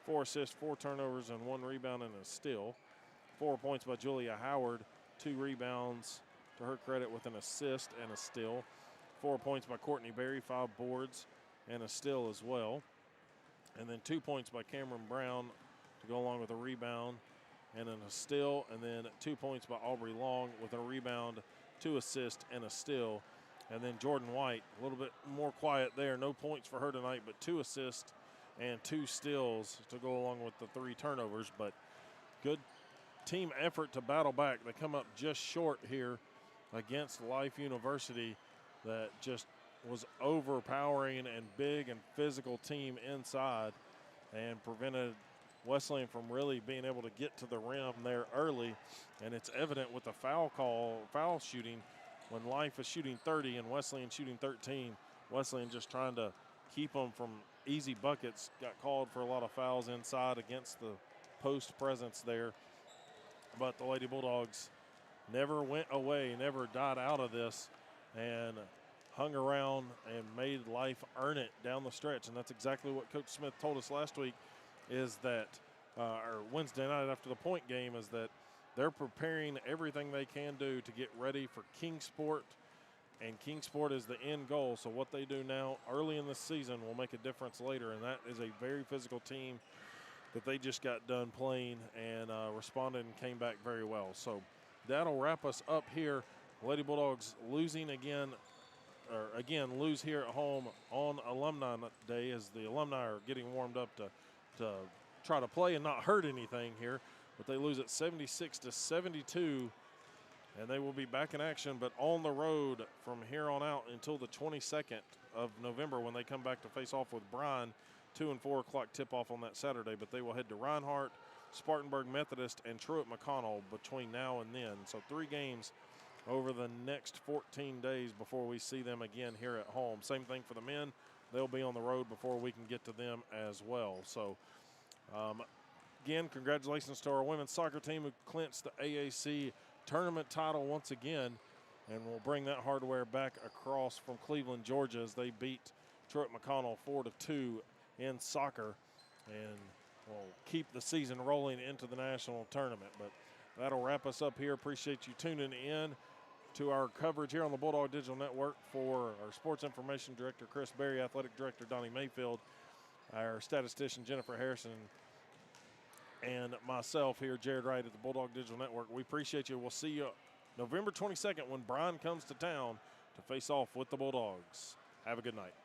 4 assists, 4 turnovers, and 1 rebound and a steal. 4 points by Julia Howard, 2 rebounds to her credit with an assist and a steal. 4 points by Courtney Berry, 5 boards and a steal as well. And then 2 points by Cameron Brown to go along with a rebound and a steal. And then 2 points by Aubrey Long with a rebound, 2 assists, and a steal. And then Jordan White, a little bit more quiet there. No points for her tonight, but 2 assists and 2 steals to go along with the 3 turnovers. But good team effort to battle back. They come up just short here against Life University that just was overpowering and big and physical team inside and prevented Wesleyan from really being able to get to the rim there early. And it's evident with the foul shooting, when Life is shooting 30 and Wesleyan shooting 13, Wesleyan just trying to keep them from easy buckets. Got called for a lot of fouls inside against the post presence there. But the Lady Bulldogs never went away, never died out of this, and hung around and made Life earn it down the stretch. And that's exactly what Coach Smith told us last week, is that, or Wednesday night after the point game, is that they're preparing everything they can do to get ready for Kingsport, and Kingsport is the end goal. So what they do now early in the season will make a difference later, and that is a very physical team that they just got done playing and responded and came back very well. So that'll wrap us up here. Lady Bulldogs losing again, lose here at home on Alumni Day, as the alumni are getting warmed up to try to play and not hurt anything here. But they lose at 76-72, and they will be back in action, but on the road from here on out until the 22nd of November, when they come back to face off with Bryan. 2 and 4 o'clock tip-off on that Saturday, but they will head to Reinhardt, Spartanburg Methodist, and Truett-McConnell between now and then. So 3 games over the next 14 days before we see them again here at home. Same thing for the men. They'll be on the road before we can get to them as well. So, again, congratulations to our women's soccer team who clinched the AAC tournament title once again, and will bring that hardware back across from Cleveland, Georgia, as they beat Truett-McConnell 4-2 in soccer, and will keep the season rolling into the national tournament. But that'll wrap us up here. Appreciate you tuning in to our coverage here on the Bulldog Digital Network. For our Sports Information Director, Chris Berry, Athletic Director, Donnie Mayfield, our statistician, Jennifer Harrison, and myself here, Jared Wright, at the Bulldog Digital Network. We appreciate you. We'll see you November 22nd when Bryan comes to town to face off with the Bulldogs. Have a good night.